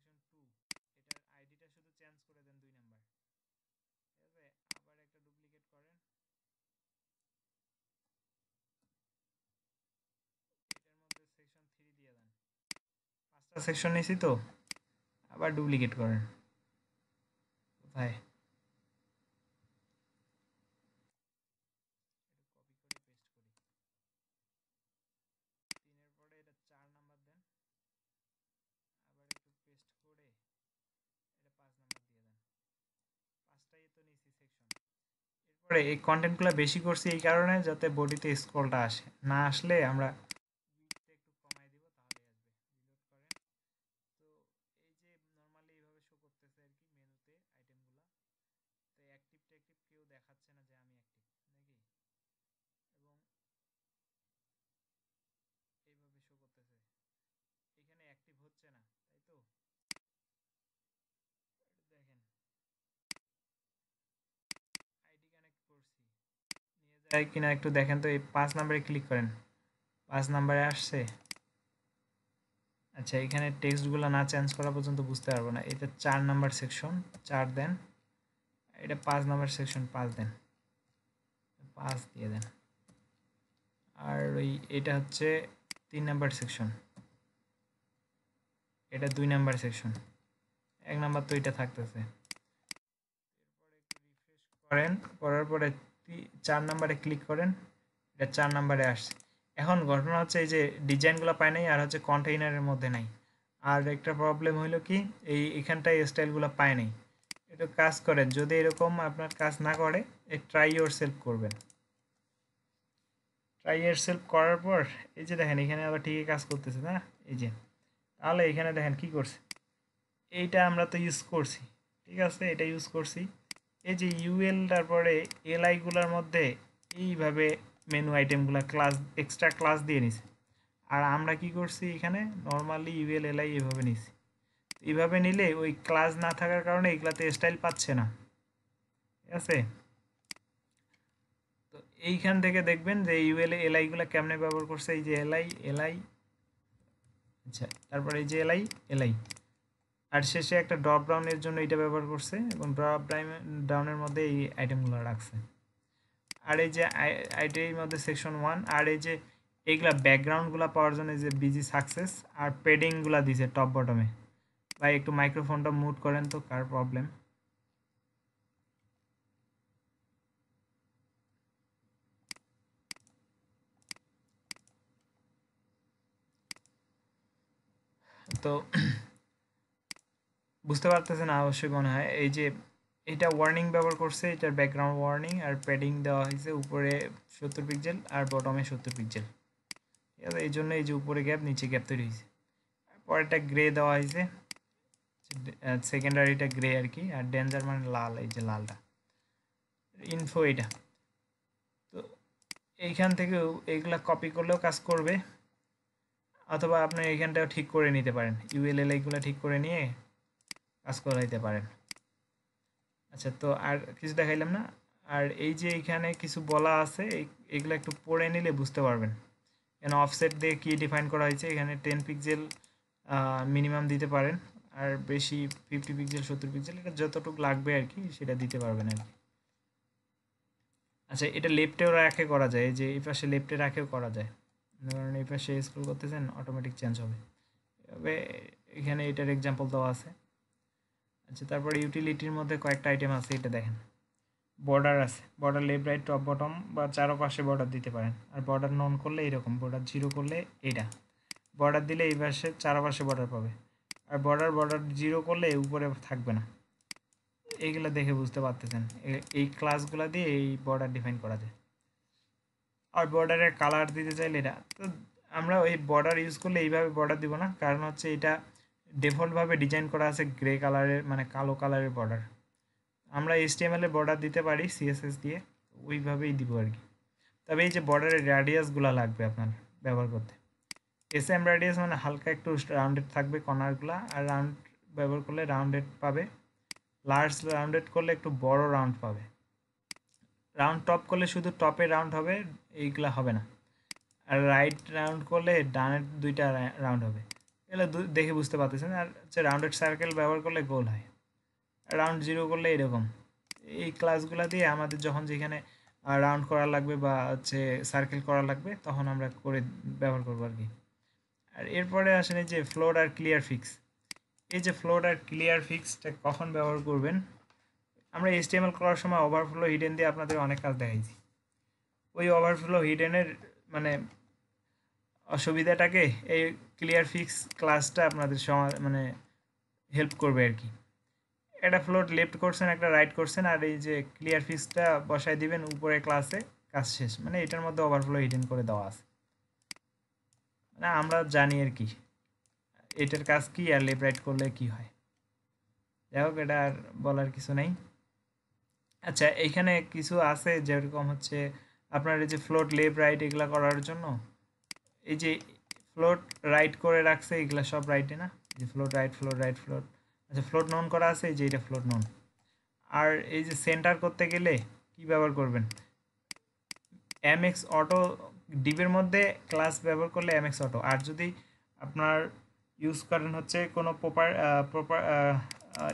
সেকশন 2, এটার আইডিটা শুধু চেঞ্জ করে দেন 2 নাম্বার, ঠিক আছে? আবার একটা ডুপ্লিকেট করেন, এটার মধ্যে সেকশন 3 দিয়ে দেন। 5টা সেকশন নিছি তো, আবার ডুপ্লিকেট করেন। কোথায়? কপি করে পেস্ট করি। 3-এর পরে এটা 4 নাম্বার দেন, আবার একটু পেস্ট করে এটা 5 নাম্বার দিয়ে দেন। 5টাই তো নিছি সেকশন। এরপরে এই কন্টেন্টগুলো বেশি করছি এই কারণে যাতে বডিতে স্ক্রলটা আসে, না আসলে আমরা উইডথটা একটু কমাই দিব তাহলেই আসবে। রিলোড করেন, তো এই যে নরমালি এইভাবে শো করতেছে আর কি মেনুতে আইটেমগুলো, তো অ্যাক্টিভ ট্যাক্টিভ কেউ দেখাচ্ছে না যে আমি অ্যাক্টিভ নাকি, এবং এইভাবে শো করতেছে, এখানে অ্যাক্টিভ হচ্ছে না, তাই তো? দেখেন আইডি কানেক্ট করছি, নিয়ে যায় কিনা একটু দেখেন তো। এই 5 নাম্বারে ক্লিক করেন, 5 নাম্বারে আসছে। আচ্ছা এখানে টেক্সটগুলো না চেঞ্জ করা পর্যন্ত বুঝতে পারবো না। এটা 4 নাম্বার সেকশন, 4 দেন, এটা 5 নাম্বার সেকশন, 5 দেন, 5 দিয়ে দেন। আর এটা হচ্ছে 3 নাম্বার সেকশন, এটা 2 নাম্বার সেকশন, 1 নাম্বার তো এটা থাকতেছে। এরপরে একটু রিফ্রেশ করেন, করার পরে 4 নাম্বারে ক্লিক করেন, এটা 4 নাম্বারে আসছে। এখন ঘটনা হচ্ছে এই যে ডিজাইনগুলো পায় নাই, আর হচ্ছে কন্টেইনারের মধ্যে নাই। আর একটা প্রবলেম হইলো কি, এখানটায় স্টাইলগুলো পায় নাই। এটা কাজ করেন, যদি এরকম আপনার কাজ না করে ট্রাই ইয়োর সেলফ করবেন। ট্রাই ইয়োর সেলফ করার পর এই যে দেখেন এখানে আবার ঠিকই কাজ করতেছে না, এই যে। তাহলে এখানে দেখেন কি করছে, এইটা আমরা তো ইউজ করছি, ঠিক আছে, এটা ইউজ করছি। এই যে ইউএল তারপরে এলআইগুলোর মধ্যে এইভাবে মেনু আইটেমগুলো ক্লাস এক্সট্রা ক্লাস দিয়ে নিছি। আর আমরা কি করছি এখানে নর্মালি ইউএল এলআই এভাবে নিছি। এইভাবে নিলে ওই ক্লাস না থাকার কারণে এগুলাতে স্টাইল পাচ্ছে না, ঠিক আছে? তো এইখান থেকে দেখবেন যে ইউএল এলআইগুলো কেমনে ব্যবহার করছে। এই যে এলআই, আচ্ছা তারপরে এই যে এলআই, আর শেষে একটা ড্রপ ডাউনের জন্য এটা ব্যবহার করছে এবং ড্রপ ডাউনের মধ্যে এই আইটেমগুলো রাখছে। আর এই যে আইটির মধ্যে সেকশন 1, আর এই যে এইগুলা ব্যাকগ্রাউন্ডগুলো পাওয়ার জন্য এই যে বিজি সাকসেস আর পেডিংগুলো দিছে টপ বটমে। ভাই একটু মাইক্রোফোনটা মিউট করেন তো, কার প্রবলেম? তো বুঝতে পারতেছেন অবশ্যই মনে হয়। এই যে এটা ওয়ার্নিং ব্যবহার করছে, এটার ব্যাকগ্রাউন্ড ওয়ার্নিং আর প্যাডিং দেওয়া হয়েছে উপরে 70 পিক্সেল আর বটমে 70 পিক্সেল। ঠিক আছে, এই জন্য এই যে উপরে গ্যাপ নিচে গ্যাপ তৈরি হয়েছে। পরেরটা গ্রে দেওয়া হয়েছে, সেকেন্ডারিটা গ্রে আর কি, আর ডেঞ্জার মানে লাল, এই যে লালটা ইনফো এটা। তো এইখান থেকেও এইগুলা কপি করলেও কাজ করবে, অথবা আপনি এইখানটাও ঠিক করে নিতে পারেন, ইউএলএল এইগুলো ঠিক করে নিয়ে কাজ করাইতে পারেন। আচ্ছা, তো আর কিছু দেখাইলাম না। আর এই যে এইখানে কিছু বলা আছে, এইগুলো একটু পড়ে নিলে বুঝতে পারবেন। এখানে অফসেট দিয়ে কি ডিফাইন করা হয়েছে, এখানে 10 পিক্সেল মিনিমাম দিতে পারেন, আর বেশি 50 পিক্সেল 70 পিক্সেল, এটা যতটুকু লাগবে আর কি সেটা দিতে পারবেন আর কি। আচ্ছা, এটা লেফটেও রাখে করা যায়, এই যে এই পাশে লেফটে রাখেও করা যায়, ধরুন এই পাশে স্ক্রল করতেছেন অটোমেটিক চেঞ্জ হবে। তবে এখানে এটার এক্সাম্পল দেওয়া আছে। আচ্ছা, তারপরে ইউটিলিটির মধ্যে কয়েকটা আইটেম আছে, এটা দেখেন। বর্ডার আছে, border left right top bottom বা চারপাশে বর্ডার দিতে পারেন। আর বর্ডার নন করলে এরকম, বর্ডার 0 করলে এইটা, বর্ডার দিলে এই পাশে চারপাশে বর্ডার পাবে। আর বর্ডার 0 করলে উপরে থাকবে না। এইগুলো দেখে বুঝতে পারতেছেন, এই ক্লাসগুলো দিয়ে এই বর্ডার ডিফাইন করা যায়। আর বর্ডারের কালার দিতে চাইলে এটা তো আমরা ওই বর্ডার ইউজ করলে এইভাবে বর্ডার দিব না, কারণ হচ্ছে এটা ডিফল্টভাবে ডিজাইন করা আছে গ্রে কালারের, মানে কালো কালারের বর্ডার। আমরা HTML এর বর্ডার দিতে পারি CSS দিয়ে, ওইভাবেই দিব আর কি। তবে এই যে বর্ডারের রেডিয়াসগুলো লাগবে আপনার ব্যবহার করতে। SM রেডিয়াস মানে হালকা একটু রাউন্ডেড থাকবে কর্নারগুলো, আর রাউন্ড ব্যবহার করলে রাউন্ডেড পাবে। লার্জ রাউন্ডেড করলে একটু বড় রাউন্ড পাবে। রাউন্ড টপ করলে শুধু টপে রাউন্ড হবে, এইগুলা হবে না। আর রাইট রাউন্ড করলে ডানের 2টা রাউন্ড হবে। এগুলো দেখে বুঝতে পারতেছেন। আর হচ্ছে রাউন্ডেড সার্কেল ব্যবহার করলে গোল হয়, রাউন্ড 0 করলে এরকম। এই ক্লাসগুলো দিয়ে আমাদের যখন যেখানে রাউন্ড করা লাগবে বা হচ্ছে সার্কেল করা লাগবে, তখন আমরা করে ব্যবহার করবো আর কি। আর এরপরে আসেন এই যে ফ্লোট আর ক্লিয়ার ফিক্স। এই যে ফ্লোট আর ক্লিয়ার ফিক্সটা কখন ব্যবহার করবেন, আমরা HTML করার সময় ওভারফ্লো হিডেন দিয়ে আপনাদের অনেক কাজ দেখাইছি। ওই ওভারফ্লো হিডেনের মানে অসুবিধাটাকে এই ক্লিয়ার ফিক্স ক্লাসটা আপনাদের মানে হেল্প করবে আর কি। একটা ফ্লোট লেফট করছেন, একটা রাইট করছেন, আর এই যে ক্লিয়ার ফিক্সটা বসায় দিবেন উপরে ক্লাসে, কাজ শেষ। মানে এটার মধ্যে ওভারফ্লো হিডেন করে দেওয়া আছে, মানে আমরা জানি আর কি এটার কাজ কি আর লেফট রাইট করলে কি হয়। যাই হোক, এটা আর বলার কিছু নেই। আচ্ছা, এইখানে কিছু আছে যেরকম হচ্ছে আপনার এই যে ফ্লোট লেফট রাইট এগুলা করার জন্য এই যে ফ্লোট রাইট করে রাখছে, এগুলা সব রাইটে না, যে float right float right float. আচ্ছা, ফ্লোট নন করা আছে, এই যে এটা ফ্লোট নন। আর এই যে সেন্টার করতে গেলে কি ব্যবহার করবেন, MX অটো ডিপের মধ্যে ক্লাস ব্যবহার করলে MX অটো। আর যদি আপনার ইউজ করেন হচ্ছে কোনো প্রপার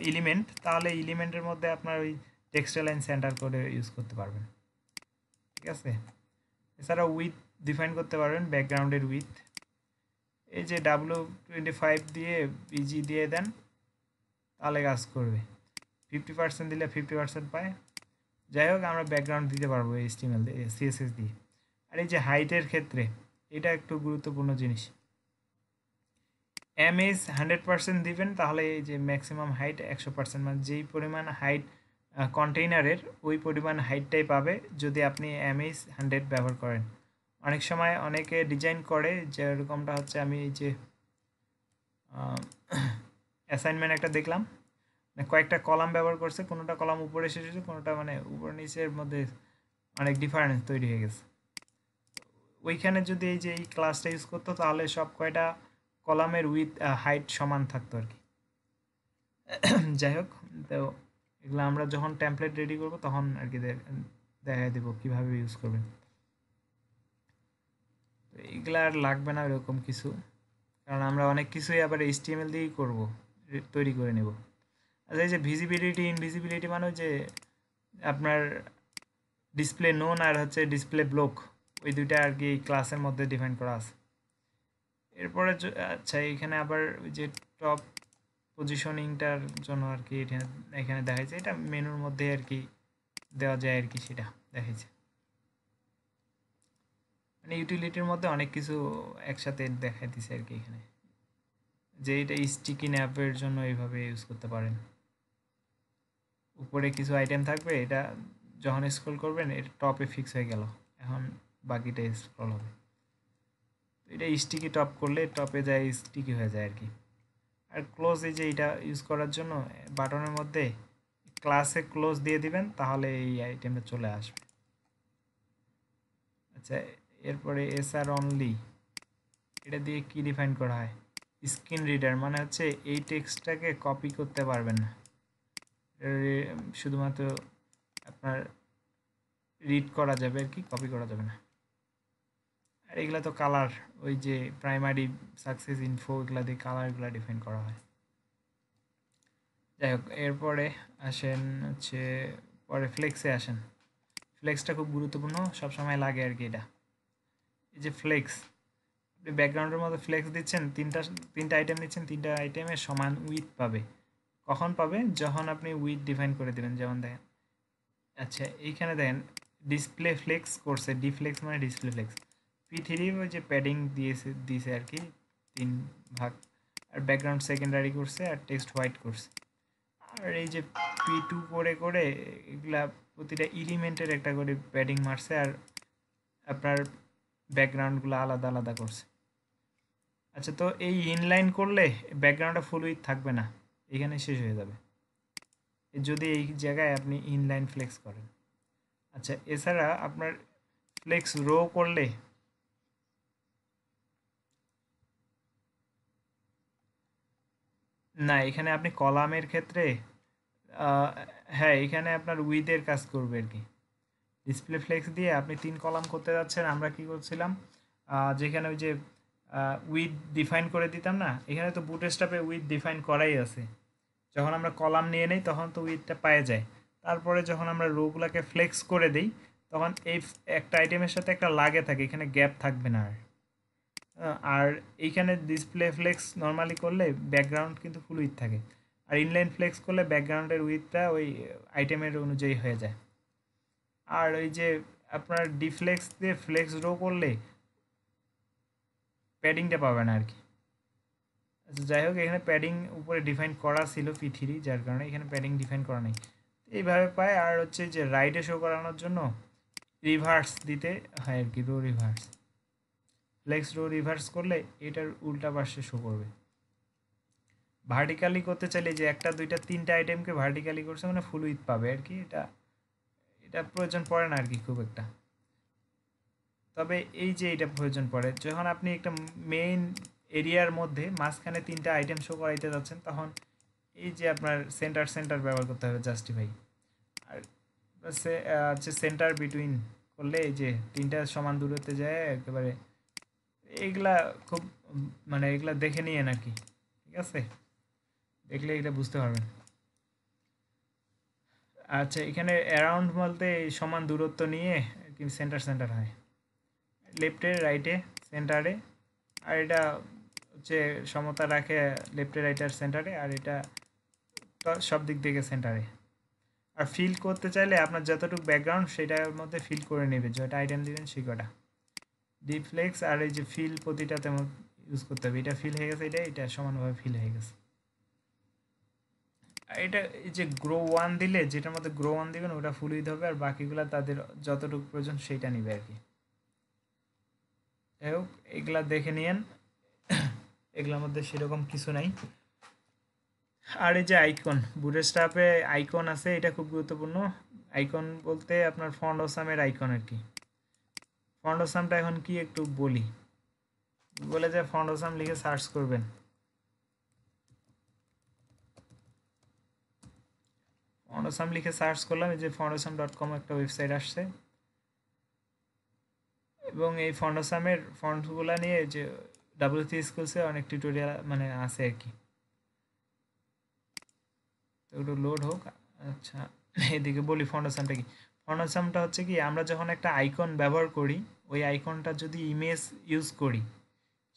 এলিমেন্ট, তাহলে এলিমেন্টের মধ্যে আপনার ওই টেক্সট লাইন সেন্টার করে ইউজ করতে পারবেন। ঠিক আছে, এছাড়া উইথ ডিফাইন করতে পারবেন, ব্যাকগ্রাউন্ডের উইথ। এই যে W25 দিয়ে BG দিয়ে দেন, তাহলে কাজ করবে। 50% দিলে 50% পায়। যাই হোক, আমরা ব্যাকগ্রাউন্ড দিতে পারবো HTML দিয়ে, CSS দিয়ে। আর এই যে হাইটের ক্ষেত্রে এটা একটু গুরুত্বপূর্ণ জিনিস, MH 100% দিবেন, তাহলে এই যে ম্যাক্সিমাম হাইট 100%, মানে যেই পরিমাণ হাইট কন্টেইনারের ওই পরিমাণ হাইটটাই পাবে যদি আপনি MH 100 ব্যবহার করেন। অনেক সময় অনেকে ডিজাইন করে যেরকমটা হচ্ছে, আমি এই যে অ্যাসাইনমেন্ট একটা দেখলাম, কয়েকটা কলাম ব্যবহার করছে, কোনোটা কলাম উপরে শেষ হয়েছে, কোনোটা মানে উপর নিচের মধ্যে অনেক ডিফারেন্স তৈরি হয়ে গেছে। ওইখানে যদি এই যে এই ক্লাসটা ইউজ করতো, তাহলে সব কয়টা কলামের উইথ হাইট সমান থাকতো আর কি। যাই হোক, তো এগুলো আমরা যখন টেমপ্লেট রেডি করব তখন আর কি দেখা দেবো কীভাবে ইউজ করবেন। তো এগুলো আর লাগবে না এরকম কিছু, কারণ আমরা অনেক কিছুই আবার HTML দিয়েই করব, তৈরি করে নেব। আচ্ছা, এই যে ভিজিবিলিটি ইনভিজিবিলিটি মানে যে আপনার ডিসপ্লে নোন আর হচ্ছে ডিসপ্লে ব্লক, ওই দুইটা আর কি ক্লাসের মধ্যে ডিফাইন করা আছে। এরপরে আচ্ছা এখানে আবার ওই যে টপ পজিশনিংটার জন্য আর কি এখানে দেখাইছে, এটা মেনুর মধ্যে আর কি দেওয়া যায় আর কি, সেটা দেখাইছে। মানে ইউটিলিটির মধ্যে অনেক কিছু একসাথে দেখাই দিছে আর কি এখানে, যে এটা স্টিকি ন্যাপের জন্য এইভাবে ইউজ করতে পারেন। উপরে কিছু আইটেম থাকবে, এটা যখন স্ক্রল করবেন এটা টপে ফিক্স হয়ে গেল, এখন বাকিটা স্ক্রল হবে। তো এটা স্টিকি টপ করলে টপে যায় স্টিকি হয়ে যায় আর কি। আর ক্লোজ, এই যে এটা ইউজ করার জন্য বাটনের মধ্যে ক্লাসে ক্লোজ দিয়ে দিবেন, তাহলে এই আইটেমটা চলে আসবে। আচ্ছা এরপরে এসআর অনলি, এটা দিয়ে কি ডিফাইন করা হয়? স্ক্রিন রিডার, মানে হচ্ছে এই টেক্সটটাকে কপি করতে পারবেন না, শুধুমাত্র আপনার রিড করা যাবে আর কি, কপি করা যাবে না। আর এগুলা তো কালার, ওই যে প্রাইমারি সাকসেস ইনফো, এগুলা দিয়ে কালারগুলো ডিফাইন করা হয়। যাই হোক, এরপরে আসেন হচ্ছে পরে ফ্লেক্সে আসেন। ফ্লেক্সটা খুব গুরুত্বপূর্ণ, সবসময় লাগে আর কি। এটা এই যে ফ্লেক্স, আপনি ব্যাকগ্রাউন্ডের মধ্যে ফ্লেক্স দিচ্ছেন, তিনটা আইটেম দিচ্ছেন, তিনটা আইটেমের সমান উইথ পাবে। কখন পাবে? যখন আপনি উইথ ডিফাইন করে দেবেন। যেমন দেখেন, আচ্ছা এইখানে দেখেন ডিসপ্লে ফ্লেক্স করছে, ডিফ্লেক্স মানে ডিসপ্লে ফ্লেক্স। P3 ওই যে প্যাডিং দিয়েছে আর কি 3 ভাগ, আর ব্যাকগ্রাউন্ড সেকেন্ডারি করছে, আর টেক্সট হোয়াইট করছে। আর এই যে P2 করে করে এগুলা প্রতিটা এলিমেন্টের একটা করে প্যাডিং মারছে, আর আপনার ব্যাকগ্রাউন্ডগুলো আলাদা আলাদা করছে। আচ্ছা, তো এই ইনলাইন করলে ব্যাকগ্রাউন্ডটা ফুল উইথ থাকবে না, এখানে শেষ হয়ে যাবে যদি এই জায়গায় আপনি ইনলাইন ফ্লেক্স করেন। আচ্ছা, এছাড়া আপনার ফ্লেক্স রো করলে না, এখানে আপনি কলামের ক্ষেত্রে হ্যাঁ, এখানে আপনার উইথের কাজ করবে আর কি। ডিসপ্লে ফ্লেক্স দিয়ে আপনি 3 কলাম করতে যাচ্ছেন, আমরা কি করছিলাম, যেখানে ওই যে উইথ ডিফাইন করে দিতাম না, এখানে তো বুটস্ট্র্যাপে উইথ ডিফাইন করাই আছে। যখন আমরা কলাম নিয়ে নেই তখন তো উইথটা পাওয়া যায়। তারপরে যখন আমরা রোগুলোকে ফ্লেক্স করে দিই, তখন এই একটা আইটেমের সাথে একটা লাগে থাকে, এখানে গ্যাপ থাকবে না। আর এইখানে ডিসপ্লে ফ্লেক্স নর্মালি করলে ব্যাকগ্রাউন্ড কিন্তু ফুল উইথ থাকে, আর ইনলাইন ফ্লেক্স করলে ব্যাকগ্রাউন্ডের উইথটা ওই আইটেমের অনুযায়ী হয়ে যায়। আর ওই যে আপনার ডিফ্লেক্স দিয়ে ফ্লেক্স রো করলে প্যাডিংটা পাবে না আর কি। আচ্ছা, যাই হোক, এখানে প্যাডিং উপরে ডিফাইন করা ছিল P3, যার কারণে এখানে প্যাডিং ডিফাইন করা নেই, এইভাবে পায়। আর হচ্ছে যে রাইটে শো করানোর জন্য রিভার্স দিতে হয় আর কি, row reverse. Flex row reverse করলে এটার উল্টা পাশে শো করবে। ভার্টিক্যালি করতে চাইলে যে একটা দুইটা তিনটা আইটেমকে ভার্টিক্যালি করছে মানে ফুল উইথ পাবে আর কি। এটা প্রয়োজন পড়ে না আর কি খুব একটা। তবে এই যে এটা প্রয়োজন পড়ে যখন আপনি একটা মেইন এরিয়ার মধ্যে মাঝখানে তিনটা আইটেম শো করাইতে যাচ্ছেন, তখন এই যে আপনার সেন্টার ব্যবহার করতে হবে, জাস্টিফাই। আর হচ্ছে সেন্টার বিটুইন করলে এই যে তিনটা সমান দূরত্বে যায় একেবারে, এইগুলা খুব মানে এগুলা দেখে নিয়ে নাকি, ঠিক আছে, দেখলে এটা বুঝতে পারবেন। আচ্ছা, এখানে অ্যারাউন্ড বলতে এই সমান দূরত্ব নিয়ে কি সেন্টার হয়, লেফটে রাইটে সেন্টারে, আর এটা হচ্ছে সমতা রাখে লেফটে রাইটার সেন্টারে, আর এটা সব দিক থেকে সেন্টারে। আর ফিল করতে চাইলে আপনার যতটুকু ব্যাকগ্রাউন্ড সেটার মধ্যে ফিল করে নেবে, যেটা আইটেম দিবেন সেই কটা। ডিফ্লেক্স আর এই যে ফিল প্রতিটাতে ইউজ করতে হবে, এটা ফিল হয়ে গেছে, এটা সমানভাবে ফিল হয়ে গেছে। আর এটা এই যে গ্রো 1 দিলে, যেটার মধ্যে গ্রো 1 দিবেন ওটা ফুল উইথ হবে, আর বাকিগুলো তাদের যতটুকু প্রয়োজন সেইটা নিবে আর কি। যাই হোক, এগুলা দেখে নিয়েন, এগুলোর মধ্যে সেরকম কিছু নাই। আর এই যে আইকন, বুটস্ট্র্যাপে আইকন আছে, এটা খুব গুরুত্বপূর্ণ। আইকন বলতে আপনার ফন্ট অসামের আইকন আর কি। ফন্ট অসামটা এখন কি একটু বলি, বলে যে ফন্ট অসাম লিখে সার্চ করবেন। ফন্ট অসাম লিখে সার্চ করলাম, এই যে fondosam.com একটা ওয়েবসাইট আসছে, এবং এই ফন্ট অসামের ফন্টগুলো নিয়ে যে WC স্কুলসে অনেক টিউটোরিয়াল মানে আছে আর কি। তো একটু লোড হোক। আচ্ছা, এদিকে বলি ফন্ট অসামটা কি। ফন্টসামটা হচ্ছে কি আমরা যখন একটা আইকন ব্যবহার করি ওই আইকনটা যদি ইমেজ ইউজ করি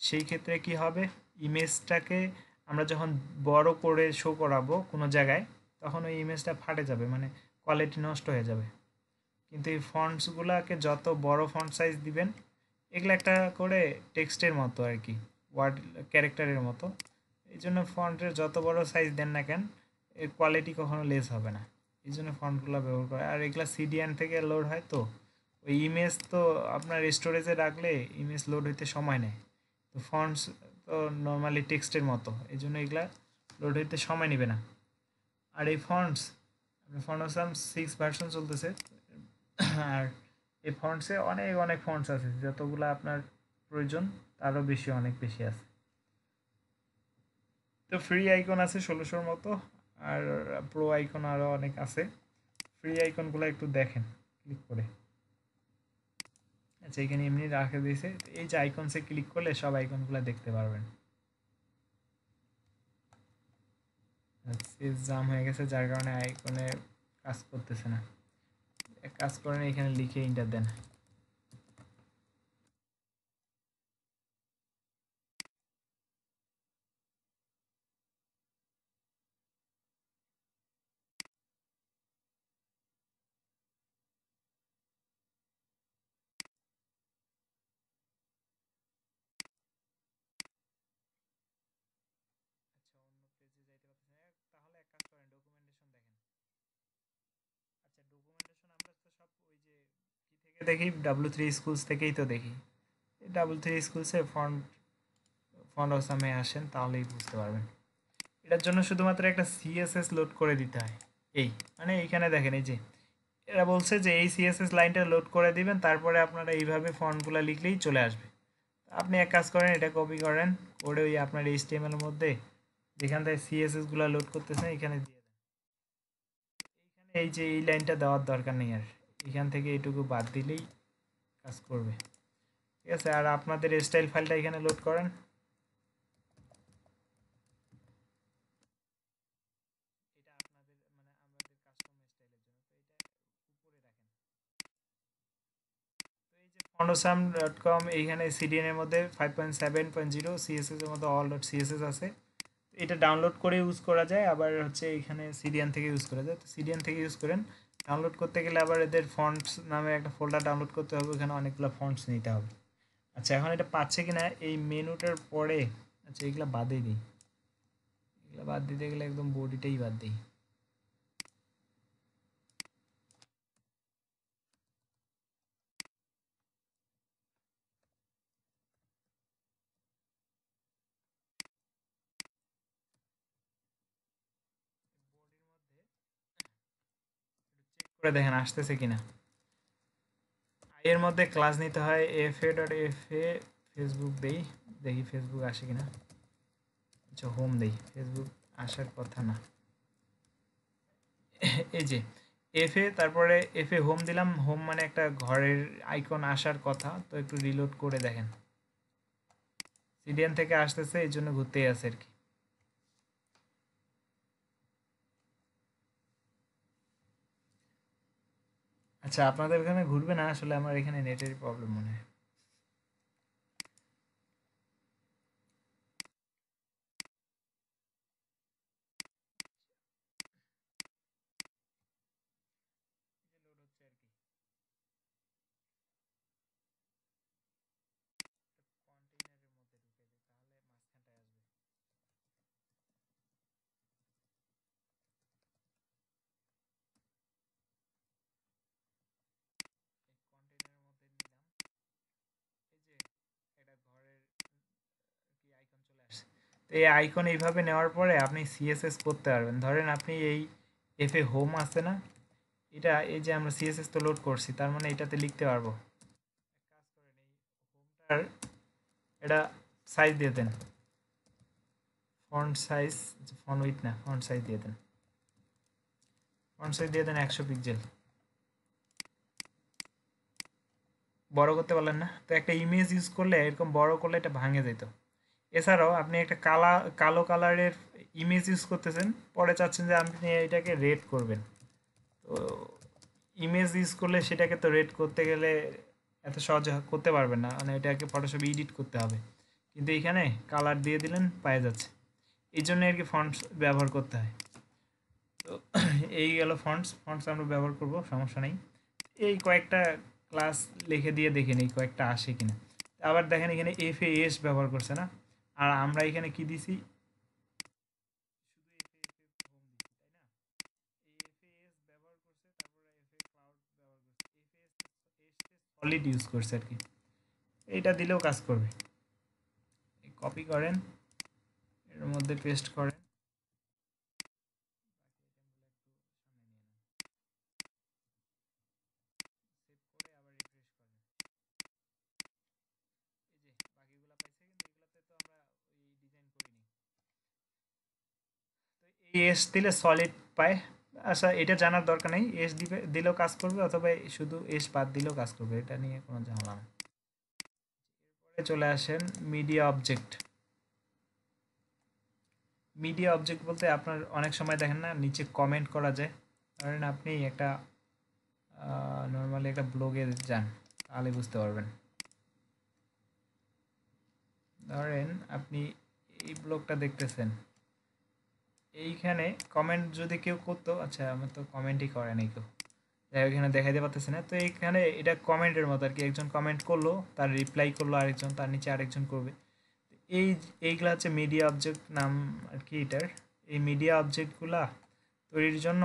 সেই ক্ষেত্রে কি হবে ইমেজটাকে আমরা যখন বড় করে শো করাবো কোনো জায়গায় তখন ওই ইমেজটা ফাটে যাবে মানে কোয়ালিটি নষ্ট হয়ে যাবে কিন্তু এই ফন্টসগুলোকে যত বড় ফন্ট সাইজ দিবেন এগুলো একটা করে টেক্সটের মতো আর কি ওয়ার্ড ক্যারেক্টারের মতো এই জন্য ফন্টের যত বড় সাইজ দেন না কেন এর কোয়ালিটি কখনো লেস হবে না এই জন্য ফন্টগুলো ব্যবহার করে আর এগুলো সিডিএন থেকে লোড হয় তো ওই ইমেজ তো আপনার স্টোরেজে রাখলে ইমেজ লোড হইতে সময় নেয় তো ফন্টস তো নর্মালি টেক্সটের মতো এই জন্য এগুলা লোড হইতে সময় নেবে না আর এই ফন্টস ফন্টসাম 6 ভার্সন চলতেছে আর এই ফন্টসে অনেক অনেক ফন্টস আছে যতগুলো আপনার প্রয়োজন তারও বেশি অনেক বেশি আছে তো ফ্রি আইকন আছে 1600 মতো আর প্রো আইকন আরও অনেক আছে ফ্রি আইকনগুলো একটু দেখেন ক্লিক করে আচ্ছা এখানে এমনি রাখে দিয়েছে এই যে আইকনসে ক্লিক করলে সব আইকনগুলো দেখতে পারবেন পেজ জাম হয়ে গেছে যার কারণে আইকনে কাজ করতেছে না এক কাজ করেন এখানে লিখে এন্টার দেন তাহলে এক কাজ করেন ডকুমেন্টেশন দেখেন আচ্ছা ডকুমেন্টেশন আমরা তো সব ওই যে কি থেকে দেখি W3 স্কুলস থেকেই তো দেখি এই W3 স্কুলসে ফন্ট অসামে আসেন তাহলেই বুঝতে পারবেন এটার জন্য শুধুমাত্র একটা সিএসএস লোড করে দিতে হয় এই মানে এইখানে দেখেন এই যে এরা বলছে যে এই সিএসএস লাইনটা লোড করে দিবেন তারপরে আপনারা এইভাবে ফন্টগুলো লিখলেই চলে আসবে আপনি এক কাজ করেন এটা কপি করেন করে ওই আপনার HTML এর মধ্যে যেখান থেকে সিএসএস গুলো লোড করতেছেন এখানে দিয়ে দেন এইখানে এই যে এই লাইনটা দেওয়ার দরকার নেই আর এখান থেকে এইটুকু বাদ দিলেই কাজ করবে ঠিক আছে আর আপনাদের স্টাইল ফাইলটা এখানে লোড করেন এটা আপনাদের মানে আমাদের কাস্টম স্টাইলের জন্য তো এটা উপরে রাখেন তো এই যে fondosam.com এইখানে সিডিএন এর মধ্যে 5.7.0 সিএসএস এর মধ্যে all.css আছে এটা ডাউনলোড করে ইউজ করা যায় আবার হচ্ছে এখানে সিডিএন থেকে ইউজ করা যায় তো সিডিএন থেকে ইউজ করেন ডাউনলোড করতে গেলে আবার এদের ফন্টস নামে একটা ফোল্ডার ডাউনলোড করতে হবে ওখানে অনেকগুলো ফন্টস নিতে হবে আচ্ছা এখন এটা পাচ্ছে কিনা এই মেনুটার পরে আচ্ছা এগুলো বাদই দিই এগুলো বাদ দিতে গেলে একদম বডিটাই বাদ দিই করে দেখেন আসতেছে কিনা এর মধ্যে ক্লাস নিতে হয় fa.fa ফেসবুক দেই দেখি ফেসবুক আসে কিনা আচ্ছা হোম দেই ফেসবুক আসার কথা না এই যে fa তারপরে fa হোম দিলাম হোম মানে একটা ঘরের আইকন আসার কথা তো একটু রিলোড করে দেখেন সিডিএন থেকে আসতেছে এই জন্য ঘুরতেই আছে আর কি আচ্ছা আপনাদের এখানে ঘুরবে না আসলে আমার এখানে নেটের প্রবলেম মনে হয় এই আইকন এইভাবে নেওয়ার পরে আপনি সিএসএস করতে পারবেন ধরেন আপনি এই এফএ হোম আছে না এটা এই যে আমরা সিএসএস তো লোড করছি তার মানে এটাতে লিখতে পারবো কাজ করেন এই হোমটার এটা সাইজ দিয়ে দেন ফন্ট সাইজ ফন্ট উইথ না ফন্ট সাইজ দিয়ে দেন ফন্ট সাইজ দিয়ে দেন 100 পিক্সেল বড় করতে পারলেন না তো একটা ইমেজ ইউজ করলে এরকম বড় করলে এটা ভাঙে যেত এছাড়াও আপনি একটা কালো কালারের ইমেজ ইউজ করতেছেন পরে চাচ্ছেন যে আপনি এটাকে রেড করবেন তো ইমেজ ইউজ করলে সেটাকে তো রেড করতে গেলে এত সহজে করতে পারবেন না, মানে এটাকে ফটোশপে এডিট করতে হবে, কিন্তু এখানে কালার দিয়ে দিলেন পাওয়া যাচ্ছে। এই জন্য আর কি ফন্টস ব্যবহার করতে হয়। তো এই গেল ফন্টস আমরা ব্যবহার করব, সমস্যা নেই। এই কয়েকটা ক্লাস লিখে দিয়ে দেখেন এই কয়েকটা আসে কিনা। আবার দেখেন এখানে FAS ব্যবহার করছে না, আর আমরা এখানে কি দিছি, সলিড ইউজ করছে আর কি, এইটা দিলেও কাজ করবে। কপি করেন, এর মধ্যে পেস্ট করেন, এস দিলে সলিড পায়। আচ্ছা, এটা জানার দরকার নেই, এস দিলেও কাজ করবে অথবা শুধু এস বাদ দিলেও কাজ করবে, এটা নিয়ে কোনো ঝামেলা না। এরপরে চলে আসেন মিডিয়া অবজেক্ট। মিডিয়া অবজেক্ট বলতে আপনার অনেক সময় দেখেন না নিচে কমেন্ট করা যায়, ধরেন আপনি একটা নর্মালি একটা ব্লগে যান, তাহলে বুঝতে পারবেন। ধরেন আপনি এই ব্লগটা দেখতেছেন, এইখানে কমেন্ট যদি কেউ করতো, আচ্ছা আমার তো কমেন্টই করে নাই কেউ, যাই এখানে দেখাইতে পারতেছে না, তো এইখানে এটা কমেন্টের মতো আর কি, একজন কমেন্ট করলো তার রিপ্লাই করলো আরেকজন, তার নিচে আরেকজন করবে। এইগুলা হচ্ছে মিডিয়া অবজেক্ট নাম আর কি এটার। এই মিডিয়া অবজেক্টগুলা তৈরির জন্য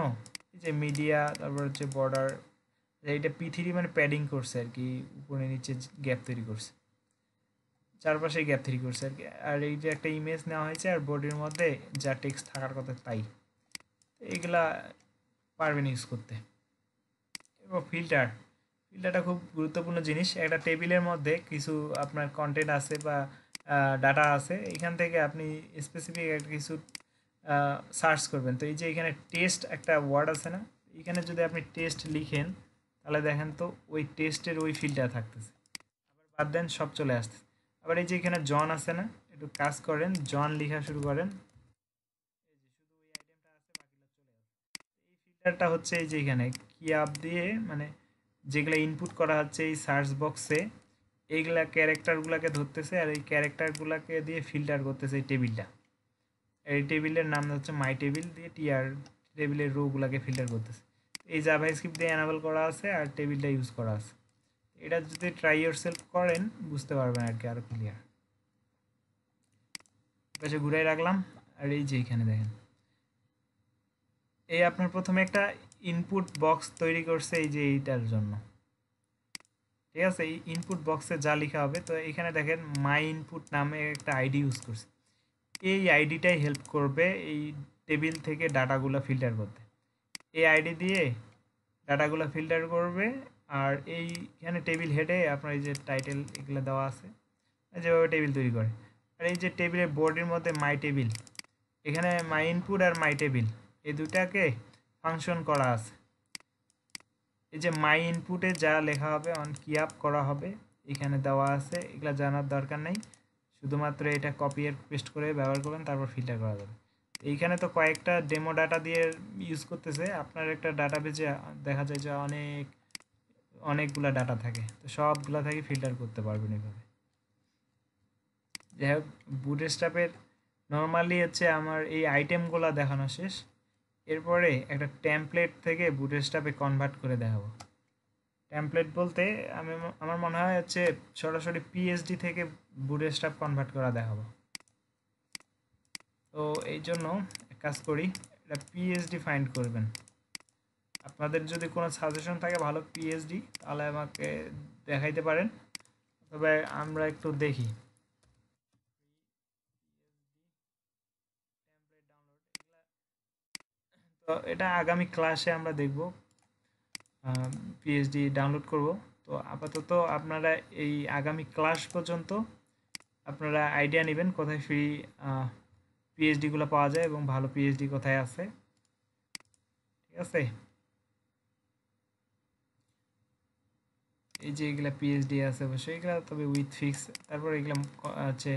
এই যে মিডিয়া, তারপর হচ্ছে বর্ডার, এইটা P3 মানে প্যাডিং করছে আর কি, উপরে নিচে গ্যাপ তৈরি করছে, চারপাশে গ্যাপ তৈরি করছে আর কি। আর এই যে একটা ইমেজ নেওয়া হয়েছে আর বডির মধ্যে যা টেক্সট থাকার কথা তাই, এইগুলা পারবেন ইউজ করতে। এবং ফিল্টারটা খুব গুরুত্বপূর্ণ জিনিস। একটা টেবিলের মধ্যে কিছু আপনার কন্টেন্ট আছে বা ডাটা আছে, এখান থেকে আপনি স্পেসিফিক একটা কিছু সার্চ করবেন। তো এই যে এখানে টেস্ট একটা ওয়ার্ড আছে না, এখানে যদি আপনি টেস্ট লিখেন তাহলে দেখেন তো ওই টেস্টের ওই ফিল্টার থাকতেছে, আবার বাদ দেন সব চলে আসতেছে। আবার এই যে এখানে জন আছে না, একটু কাজ করেন, জন লেখা শুরু করেন, এই যে শুধু ওই আইটেমটা আছে, বাকিটা চলে আসে। এই ফিল্টারটা হচ্ছে এই যে এখানে কি আপ দিয়ে, মানে যেগুলো ইনপুট করা হচ্ছে এই সার্চ বক্সে, এইগুলা ক্যারেক্টারগুলোকে ধরতেছে আর এই ক্যারেক্টারগুলোকে দিয়ে ফিল্টার করতেছে এই টেবিলটা। এই টেবিলের নাম হচ্ছে মাই টেবিল, দিয়ে টিআর টেবিলের রোগুলোকে ফিল্টার করতেছে। এই জাভাস্ক্রিপ্ট দিয়ে এনাবেল করা আছে আর টেবিলটা ইউজ করা আছে। এটা যদি ট্রাই ইয়োরসেলফ করেন বুঝতে পারবেন আর কি, আরো ক্লিয়ার। পাশে ঘুরাই রাখলাম, আর এই যে এখানে দেখেন এই আপনার প্রথমে একটা ইনপুট বক্স তৈরি করছে এই যে এইটার জন্য, ঠিক আছে। এই ইনপুট বক্সে যা লেখা হবে, তো এখানে দেখেন মাই ইনপুট নামে একটা আইডি ইউজ করছে, এই আইডিটাই হেল্প করবে এই টেবিল থেকে ডাটাগুলো ফিল্টার করতে। এই আইডি দিয়ে ডাটাগুলো ফিল্টার করবে। আর এইখানে টেবিল হেডে আপনার এই যে টাইটেল এগুলো দেওয়া আছে, যেভাবে টেবিল তৈরি করে। আর এই যে টেবিলের বোর্ডের মধ্যে মাই টেবিল, এখানে মাই ইনপুট আর মাই টেবিল এই দুটাকে ফাংশন করা আছে। এই যে মাই ইনপুটে যা লেখা হবে অন কি আপ করা হবে এখানে দেওয়া আছে, এগুলো জানার দরকার নেই, শুধুমাত্র এটা কপি আর পেস্ট করে ব্যবহার করবেন, তারপর ফিল্টার করা যাবে। এইখানে তো কয়েকটা ডেমো ডাটা দিয়ে ইউজ করতেছে, আপনার একটা ডাটা বেজে দেখা যায় যে অনেকগুলা ডাটা থাকে, তো সবগুলা থেকে ফিল্টার করতে পারবেন এভাবে। যাই হোক, বুটস্ট্র্যাপের নর্মালি হচ্ছে আমার এই আইটেমগুলো দেখানো শেষ। এরপরে একটা টেমপ্লেট থেকে বুটস্ট্র্যাপে কনভার্ট করে দেখাবো। টেমপ্লেট বলতে আমার মনে হয় হচ্ছে সরাসরি পিএইচডি থেকে বুটস্ট্র্যাপ কনভার্ট করা দেখাবো। তো এই জন্য এক কাজ করি, এটা পিএইচডি ফাইন্ড করবেন। আপনাদের যদি কোনো সাজেশন থাকে ভালো পিএইচডি, তাহলে আমাকে দেখাইতে পারেন, তবে আমরা একটু দেখি। তো এটা আগামী ক্লাসে আমরা দেখব, পিএইচডি ডাউনলোড করব। তো আপাতত আপনারা এই আগামী ক্লাস পর্যন্ত আপনারা আইডিয়া নেবেন কোথায় ফ্রি পিএইচডিগুলো পাওয়া যায় এবং ভালো পিএইচডি কোথায় আছে, ঠিক আছে। এই যে এগুলা পিএইচডি আছে অবশ্যই, এগুলা তবে উইথ ফিক্স, তারপর এগুলা হচ্ছে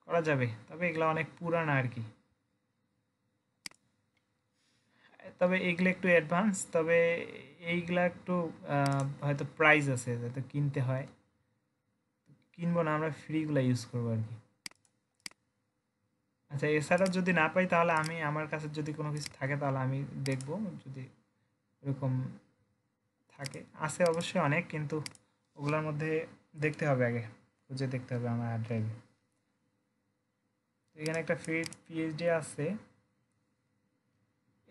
করা যাবে, তবে এগুলা অনেক পুরানা আর কি। তবে এগুলো একটু অ্যাডভান্স, তবে এইগুলা একটু হয়তো প্রাইস আছে, যাতে কিনতে হয়। কিনবো না, আমরা ফ্রিগুলো ইউজ করবো আর কি। আচ্ছা, এছাড়াও যদি না পাই তাহলে আমি আমার কাছে যদি কোনো কিছু থাকে তাহলে আমি দেখবো, যদি এরকম থাকে। আছে অবশ্যই অনেক, কিন্তু ওগুলোর মধ্যে দেখতে হবে, আগে খুঁজে দেখতে হবে আমার হার্ড ড্রাইভে। এখানে একটা ফ্রি পিএইচডি আছে।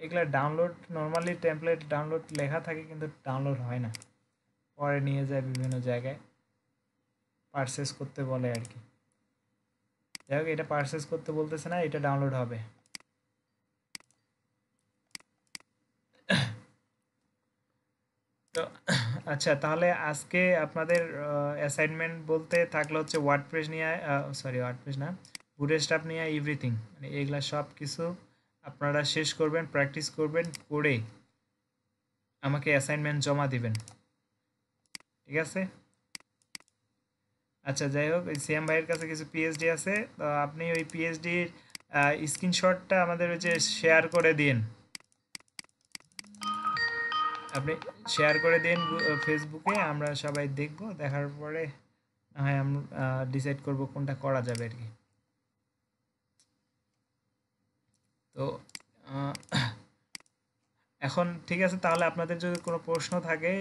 এগুলা ডাউনলোড, নর্মালি টেমপ্লেট ডাউনলোড লেখা থাকে কিন্তু ডাউনলোড হয় না, পরে নিয়ে যায় বিভিন্ন জায়গায়, পারচেস করতে বলে আর কি। যাই হোক, এটা পারচেস করতে বলতেছে না, এটা ডাউনলোড হবে। তো আচ্ছা, তাহলে আজকে আপনাদের অ্যাসাইনমেন্ট বলতে থাকলো হচ্ছে ওয়ার্ডপ্রেস নিয়ে, সরি ওয়ার্ডপ্রেস না, বুটস্ট্র্যাপ নিয়ে এভরিথিং, মানে এগুলা সব কিছু আপনারা শেষ করবেন, প্র্যাকটিস করবেন, করে আমাকে অ্যাসাইনমেন্ট জমা দিবেন, ঠিক আছে? আচ্ছা, যাই হোক, ওই সিএম ভাইয়ের কাছে কিছু পিএইচডি আছে, তো আপনি ওই পিএইচডির স্ক্রিনশটটা আমাদের ওই যে শেয়ার করে দিন, আপনি শেয়ার করে দিন ফেসবুকে, আমরা সবাই দেখব, দেখার পরে না হয় আমরা ডিসাইড করব কোনটা করা যাবে আর কি। তো আহ, এখন ঠিক আছে, তাহলে আপনাদের যদি কোনো প্রশ্ন থাকে,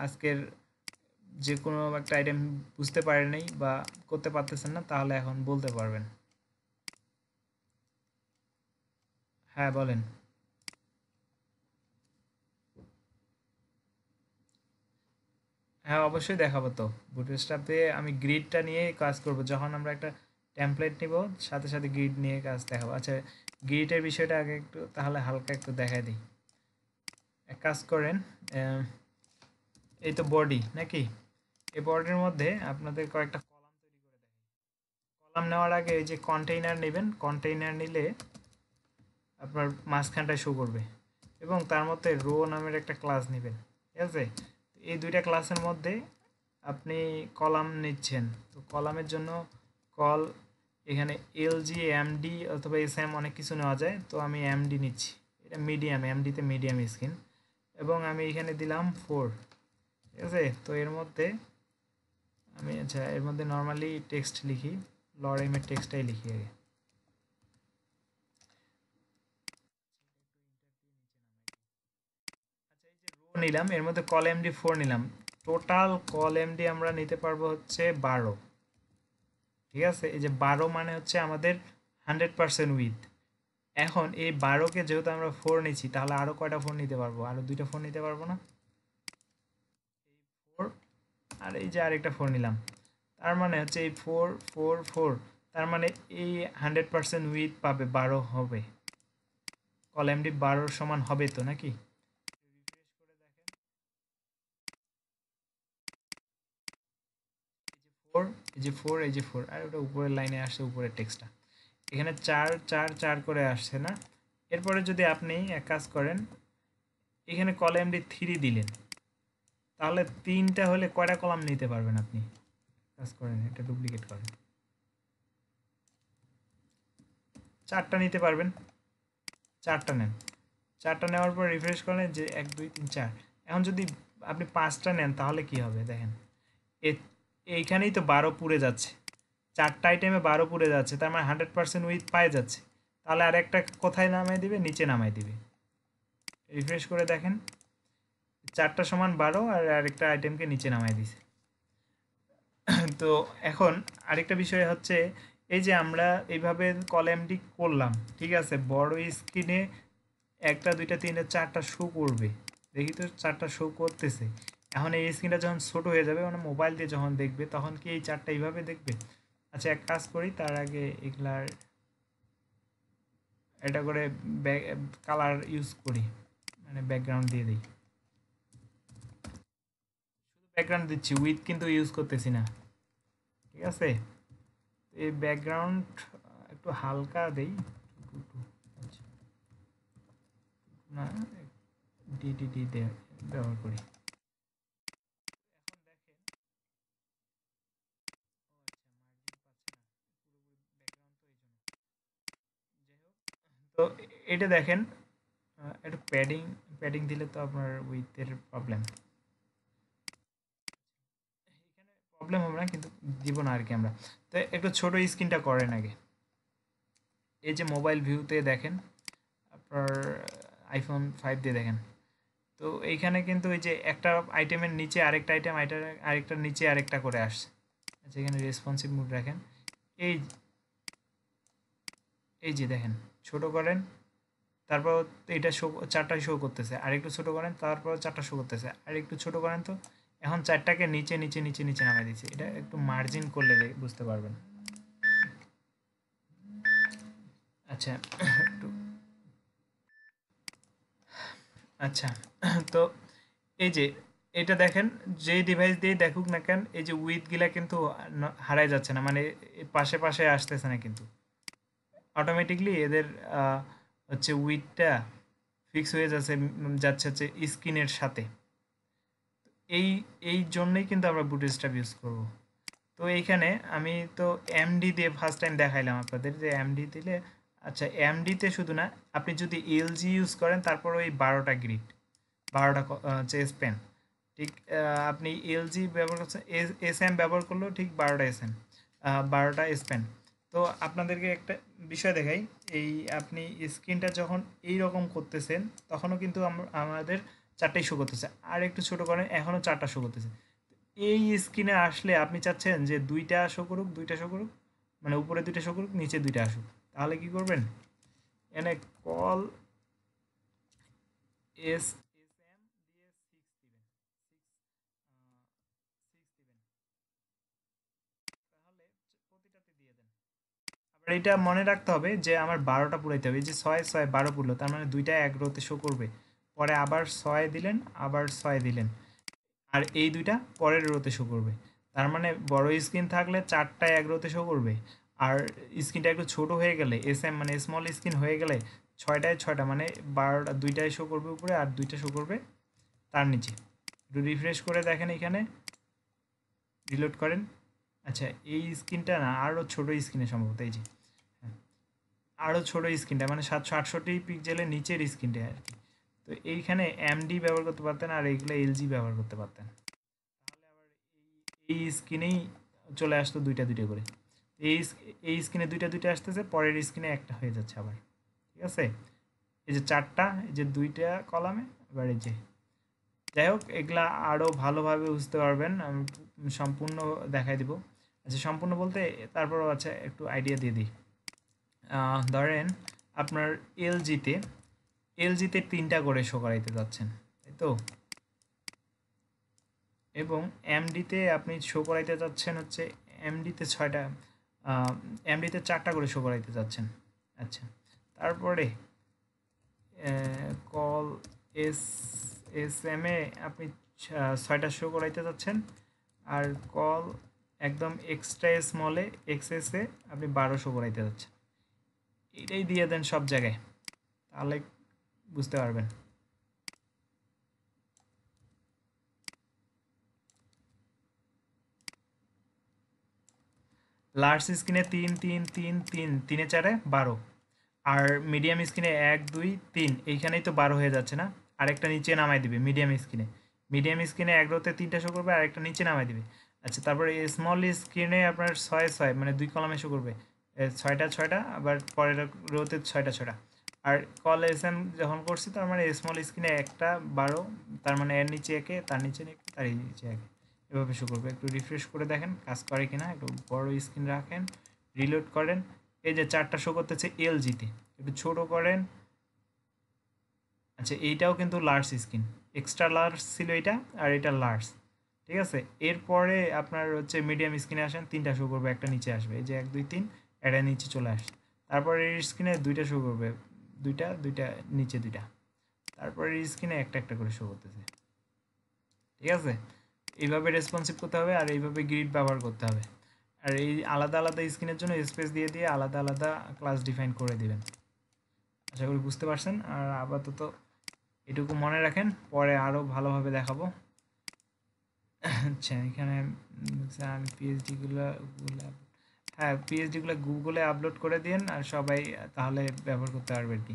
আজকের যে কোনো একটা আইটেম বুঝতে পারেন নাই বা করতে পারতেছেন না, তাহলে এখন বলতে পারবেন। হ্যাঁ, বলেন। হ্যাঁ, অবশ্যই দেখাবো তো। বুটস্ট্র্যাপ দিয়ে আমি গ্রিডটা নিয়ে কাজ করব, যখন আমরা একটা টেমপ্লেট নিব সাথে সাথে গ্রিড নিয়ে কাজ দেখাবো। আচ্ছা, গ্রিডের বিষয়টা আগে একটু তাহলে হালকা একটু দেখাই দিই। এক কাজ করেন, এই তো বডি নাকি, এই বডির মধ্যে আপনাদের কয়েকটা কলাম তৈরি করে দেখাই। কলাম নেওয়ার আগে এই যে কন্টেইনার নেবেন, কন্টেইনার নিলে আপনার মাঝখানটায় শো করবে, এবং তার মধ্যে রো নামের একটা ক্লাস নেবেন, ঠিক আছে? এই দুইটা ক্লাসের মধ্যে আপনি কলাম নিচ্ছেন, তো কলামের জন্য কল, এখানে এলজি, এমডি অথবা এসএম অনেক কিছু নেওয়া যায়, তো আমি এমডি নিচ্ছি। এটা মিডিয়াম, এমডিতে মিডিয়াম স্ক্রিন, এবং আমি এখানে দিলাম 4, ঠিক আছে? তো এর মধ্যে আমি, আচ্ছা, এর মধ্যে নর্মালি টেক্সট লিখি, লরেমের টেক্সটটাই লিখি আগে। রো নিলাম, এর মধ্যে কল এমডি 4 নিলাম, টোটাল কল এমডি আমরা নিতে পারবো হচ্ছে 12, ঠিক আছে? এই যে 12 মানে হচ্ছে আমাদের 100% উইথ। এখন এই 12কে যেহেতু আমরা 4 নিচ্ছি, তাহলে আরো কয়টা ফোন নিতে পারবো? আরো দুইটা ফোন নিতে পারবো না? 4, আর এই যে আরেকটা 4 নিলাম, তার মানে হচ্ছে এই 4 4 4, তার মানে এই 100% উইথ পাবে, 12 হবে, কল এমডি 12 সমান হবে তো নাকি? রিফ্রেশ করে দেখেন, ফোর, এই যে 4, এই যে 4, আর ওটা উপরের লাইনে আসছে, উপরের টেক্সটটা এখানে 4 4 4 করে আসছে না? এরপরে যদি আপনি এক কাজ করেন, এখানে কল এমডি 3 দিলেন, তাহলে 3টা হলে কয়টা কলাম নিতে পারবেন আপনি? কাজ করেন, এটা ডুপ্লিকেট করেন, 4টা নিতে পারবেন, 4টা নেন, 4টা নেওয়ার পর রিফ্রেশ করেন, যে 1 2 3 4। এখন যদি আপনি 5টা নেন তাহলে কি হবে দেখেন, এইখানেই তো 12 পুড়ে যাচ্ছে, 4টা আইটেমে 12 পুড়ে যাচ্ছে, তার মানে 100% উইথ পায়ে যাচ্ছে। তাহলে আর একটা কোথায় নামাই দিবে? নিচে নামাই দিবে। রিফ্রেশ করে দেখেন, 4টা সমান 12, আর আরেকটা আইটেমকে নিচে নামাই দিছে। তো এখন আরেকটা বিষয় হচ্ছে, এই যে আমরা এইভাবে কলামটি করলাম, ঠিক আছে, বড় স্ক্রিনে 1টা 2টা 3টা 4টা শো করবে, দেখি তো 4টা শো করতেছে। এখন এই স্ক্রিনটা যখন ছোট হয়ে যাবে, মানে মোবাইল দিয়ে যখন দেখবে, তখন কি এই 4টা এইভাবে দেখবে? আচ্ছা, এক কাজ করি, তার আগে এগুলার এটা করে কালার ইউজ করি, মানে ব্যাকগ্রাউন্ড দিয়ে দিই, শুধু ব্যাকগ্রাউন্ড দিচ্ছি, উইথ কিন্তু ইউজ করতেছি না, ঠিক আছে? এই ব্যাকগ্রাউন্ড একটু হালকা দেই, আচ্ছা, না, ডিডিডি ব্যবহার করি। এখন দেখেন, তো এটা দেখেন, একটু প্যাডিং দিলে তো আপনার উইথের প্রবলেম হবে না, কিন্তু দিব না আর কি আমরা। তো একটু ছোট স্ক্রিনটা করেন আগে। এই যে মোবাইল ভিউতে দেখেন, আপনার আইফোন 5 দিয়ে দেখেন, তো এইখানে কিন্তু এই যে একটা আইটেমের নিচে আরেকটা আইটেম, আরেকটার নিচে আরেকটা করে আসছে। আচ্ছা, এখানে রেসপন্সিভ মুড রাখেন। এই এই যে দেখেন, ছোট করেন, তারপর এটা চারটায় শো করতেছে, আর একটু ছোট করেন, তারপর চারটা শো করতেছে, আর একটু ছোট করেন। তো এখন চারটাকে নিচে নিচে নিচে নিচে নামাই দিচ্ছি। এটা একটু মার্জিন করলে বুঝতে পারবেন। আচ্ছা একটু আচ্ছা, তো এই যে এটা দেখেন, যে ডিভাইস দিয়ে দেখুক না কেন, এই যে উইথগুলা কিন্তু হারাই যাচ্ছে না, মানে পাশে পাশে আসতেছে না, কিন্তু অটোমেটিকলি এদের হচ্ছে উইথটা ফিক্স হয়ে যাচ্ছে হচ্ছে স্ক্রিনের সাথে। এই এই জন্যই কিন্তু আমরা বুটস্ট্র্যাপ ইউজ করব। তো এইখানে আমি তো এমডি দিয়ে ফার্স্ট টাইম দেখাইলাম আপনাদের যে এমডি দিলে, আচ্ছা এমডিতে শুধু না, আপনি যদি এলজি ইউজ করেন তারপর ওই 12টা গ্রিড, 12টা হচ্ছে স্পেন, ঠিক আপনি এলজি ব্যবহার করছেন, এসএম ব্যবহার করলেও ঠিক 12টা এসএম, 12টা স্পেন। তো আপনাদেরকে একটা বিষয় দেখাই, এই আপনি স্ক্রিনটা যখন এই রকম করতেছেন তখনও কিন্তু আমাদের 4টাই শো করতেছে, আর একটু ছোট করেন, এখনও 4টা শো করতেছে। এই স্ক্রিনে আসলে আপনি চাচ্ছেন যে 2টা শো করুক, 2টা শো করুক, মানে উপরে 2টা শো করুক, নিচে 2টা আসুক, তাহলে কি করবেন, এনে কল এস এসএম দিয়ে 6 দিবেন, 6 দিবেন, তাহলে প্রতিটাতে দিয়ে দেন। আবার এটা মনে রাখতে হবে যে আমার 12টা পুরাইতে হবে। এই যে 6 6 12 পুরলো, তার মানে 2টা এক রোতে শো করবে, পরে আবার 6 দিলেন, আবার 6 দিলেন, আর এই 2টা পরের রোতে শো করবে। তার মানে বড় স্ক্রিন থাকলে 4টা এক রোতে শো করবে, আর স্ক্রিনটা একটু ছোট হয়ে গেলে, এসএম মানে স্মল স্ক্রিন হয়ে গেলে 6টায় 6টা মানে 12টা, 2টায় শো করবে উপরে, আর 2টা শো করবে তার নিচে। একটু রিফ্রেশ করে দেখেন, এখানে রিলোড করেন। আচ্ছা, এই স্ক্রিনটা না, আরও ছোট স্ক্রিনে সম্ভবত, এই যে আরও ছোট স্ক্রিনটা, মানে 768 পিক্সেলের নিচের স্ক্রিনটা আর কি। তো এইখানে এমডি ব্যবহার করতে পারতেন, আর এইগুলো এলজি ব্যবহার করতে পারতেন, তাহলে আবার এই স্ক্রিনেই চলে আসতো 2টা 2টা করে। এই স্ক্রিনে 2টা 2টা আসতেছে, পরের স্ক্রিনে একটা হয়ে যাচ্ছে আবার, ঠিক আছে। এই যে 4টা, এই যে 2টা কলামে, এবার এই যে, যাই হোক, এগুলা আরও ভালোভাবে বুঝতে পারবেন, আমি সম্পূর্ণ দেখাই দিব। আচ্ছা, সম্পূর্ণ বলতে তারপরও আচ্ছা একটু আইডিয়া দিয়ে দিই। ধরেন আপনার এলজিতে 3টা করে শো করাইতে যাচ্ছেন, তাই তো, এবং এমডিতে আপনি শো করাইতে যাচ্ছেন হচ্ছে এমডিতে 6টা, এমডিতে 4টা করে শো করাইতে যাচ্ছেন। আচ্ছা, তারপরে কল এসএম এ আপনি 6টা শো করাইতে যাচ্ছেন, আর কল একদম এক্সট্রা স্মলে এক্সএসে আপনি 12 শো করাইতে যাচ্ছেন। এটাই দিয়ে দেন সব জায়গায়, তাহলে বুঝতে পারবেন। লার্জ স্ক্রিনে 3 3 3 3 3 4 12, আর মিডিয়াম স্ক্রিনে 1 2 3, এইখানেই তো 12 হয়ে যাচ্ছে না, আরেকটা নিচে নামাই দিবে মিডিয়াম স্ক্রিনে এক রোতে 3টা শো করবে, আরেকটা নিচে নামাই দিবে। আচ্ছা, তারপরে স্মল স্ক্রিনে আপনার 6 6 মানে 2 কলামে শো করবে, 6টা 6টা, আবার পরের রোতে 6টা 6টা। আর কল এসএম যখন করছি, তার মানে স্মল স্ক্রিনে একটা 12, তার মানে এর নিচে একে, তার নিচে একে, তার নিচে একে, এভাবে শো করবে। একটু রিফ্রেশ করে দেখেন কাজ করে কিনা, একটু বড় স্ক্রিন রাখেন, রিলোড করেন। এই যে 4টা শো করতেছে এলজিতে, একটু ছোট করেন। আচ্ছা, এইটাও কিন্তু লার্জ স্ক্রিন, এক্সট্রা লার্জ ছিল এটা, আর এটা লার্জ, ঠিক আছে। এরপরে আপনার হচ্ছে মিডিয়াম স্ক্রিনে আসেন, 3টা শো করবে, একটা নিচে আসবে, এই যে 1 2 3, এটা নিচে চলে আসে। তারপরে এই স্ক্রিনে 2টা শো করবে, 2টা নিচে 2টা, তারপরে এই স্ক্রিনে একটা একটা করে শো করতেছে, ঠিক আছে। এইভাবে রেসপন্সিভ করতে হবে, আর এইভাবে গ্রিড ব্যবহার করতে হবে, আর এই আলাদা আলাদা স্ক্রিনের জন্য স্পেস দিয়ে দিয়ে আলাদা আলাদা ক্লাস ডিফাইন করে দিবেন। আশা করি বুঝতে পারছেন। আর আপাতত এটুকু মনে রাখেন, পরে আরও ভালোভাবে দেখাবো। আচ্ছা, এখানে আমি পিএইচডিগুলো, হ্যাঁ পিএইচডিগুলো গুগলে আপলোড করে দিন, আর সবাই তাহলে ব্যবহার করতে পারবে আর কি।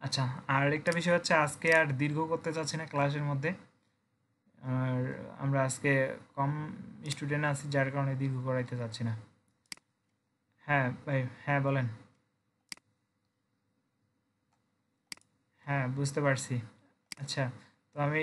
আচ্ছা, আর একটা বিষয় হচ্ছে আজকে আর দীর্ঘ করতে চাচ্ছি না ক্লাসের মধ্যে। আর আমরা আজকে কম স্টুডেন্ট আছি, যার কারণে দীর্ঘ করাইতে চাচ্ছি না। হ্যাঁ ভাই, হ্যাঁ বলেন। হ্যাঁ, বুঝতে পারছি। আচ্ছা, তো আমি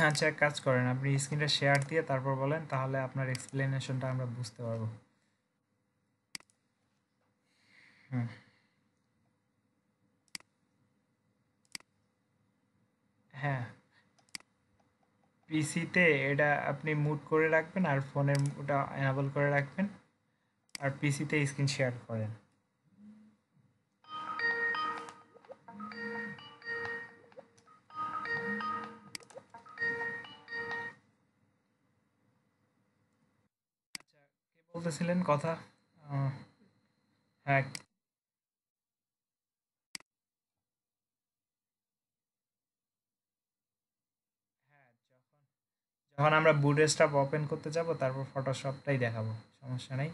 আচ্ছা, এক কাজ করেন, আপনি স্ক্রিনটা শেয়ার দিয়ে তারপর বলেন, তাহলে আপনার এক্সপ্লেনেশনটা আমরা বুঝতে পারবো। হুম। হ্যাঁ, পিসিতে এটা আপনি মুট করে রাখবেন আর ফোনের ওটা এনাবল করে রাখবেন, আর পিসিতে স্ক্রিন শেয়ার করেন। আচ্ছা, কে বলতেছিলেন কথা? আহ, হ্যাঁ, হ্যাঁ, যখন আমরা বুটস্ট্র্যাপ ওপেন করতে যাব তারপর ফটোশপটাই দেখাবো, সমস্যা নেই।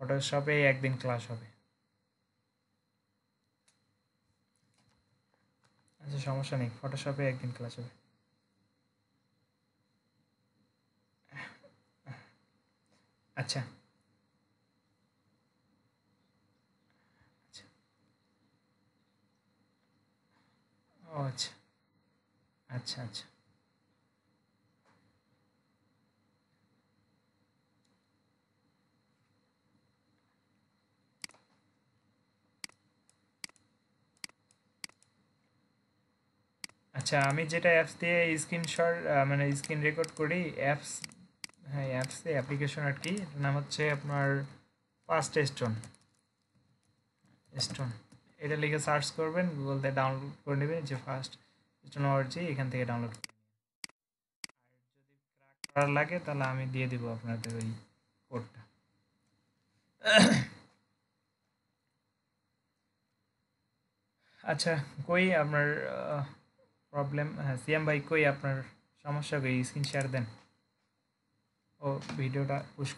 ফটোশপে একদিন ক্লাস হবে। আচ্ছা, সমস্যা নেই, ফটোশপে একদিন ক্লাস হবে। আচ্ছা, আচ্ছা। ও আচ্ছা, আচ্ছা, আচ্ছা। আচ্ছা, আমি যেটা অ্যাপস দিয়ে স্ক্রিনশট মানে স্ক্রিন রেকর্ড করি, অ্যাপস, হ্যাঁ অ্যাপসে অ্যাপ্লিকেশন আর কি, এটার নাম হচ্ছে আপনার ফার্স্ট স্টোন। স্টোন, এটা লিখে সার্চ করবেন, গুগল থেকে ডাউনলোড করে নেবেন, যে ফার্স্ট স্টোন অর্জি, এখান থেকে ডাউনলোড করে নিন। আর যদি ক্র্যাক করার লাগে তাহলে আমি দিয়ে দিব আপনাদের ওই কোডটা। আচ্ছা, কই আপনার প্রবলেম? হ্যাঁ, সিএম ভাই, কই আপনার সমস্যা? কই স্ক্রিন শেয়ার দেন, ও ভিডিওটা পুশ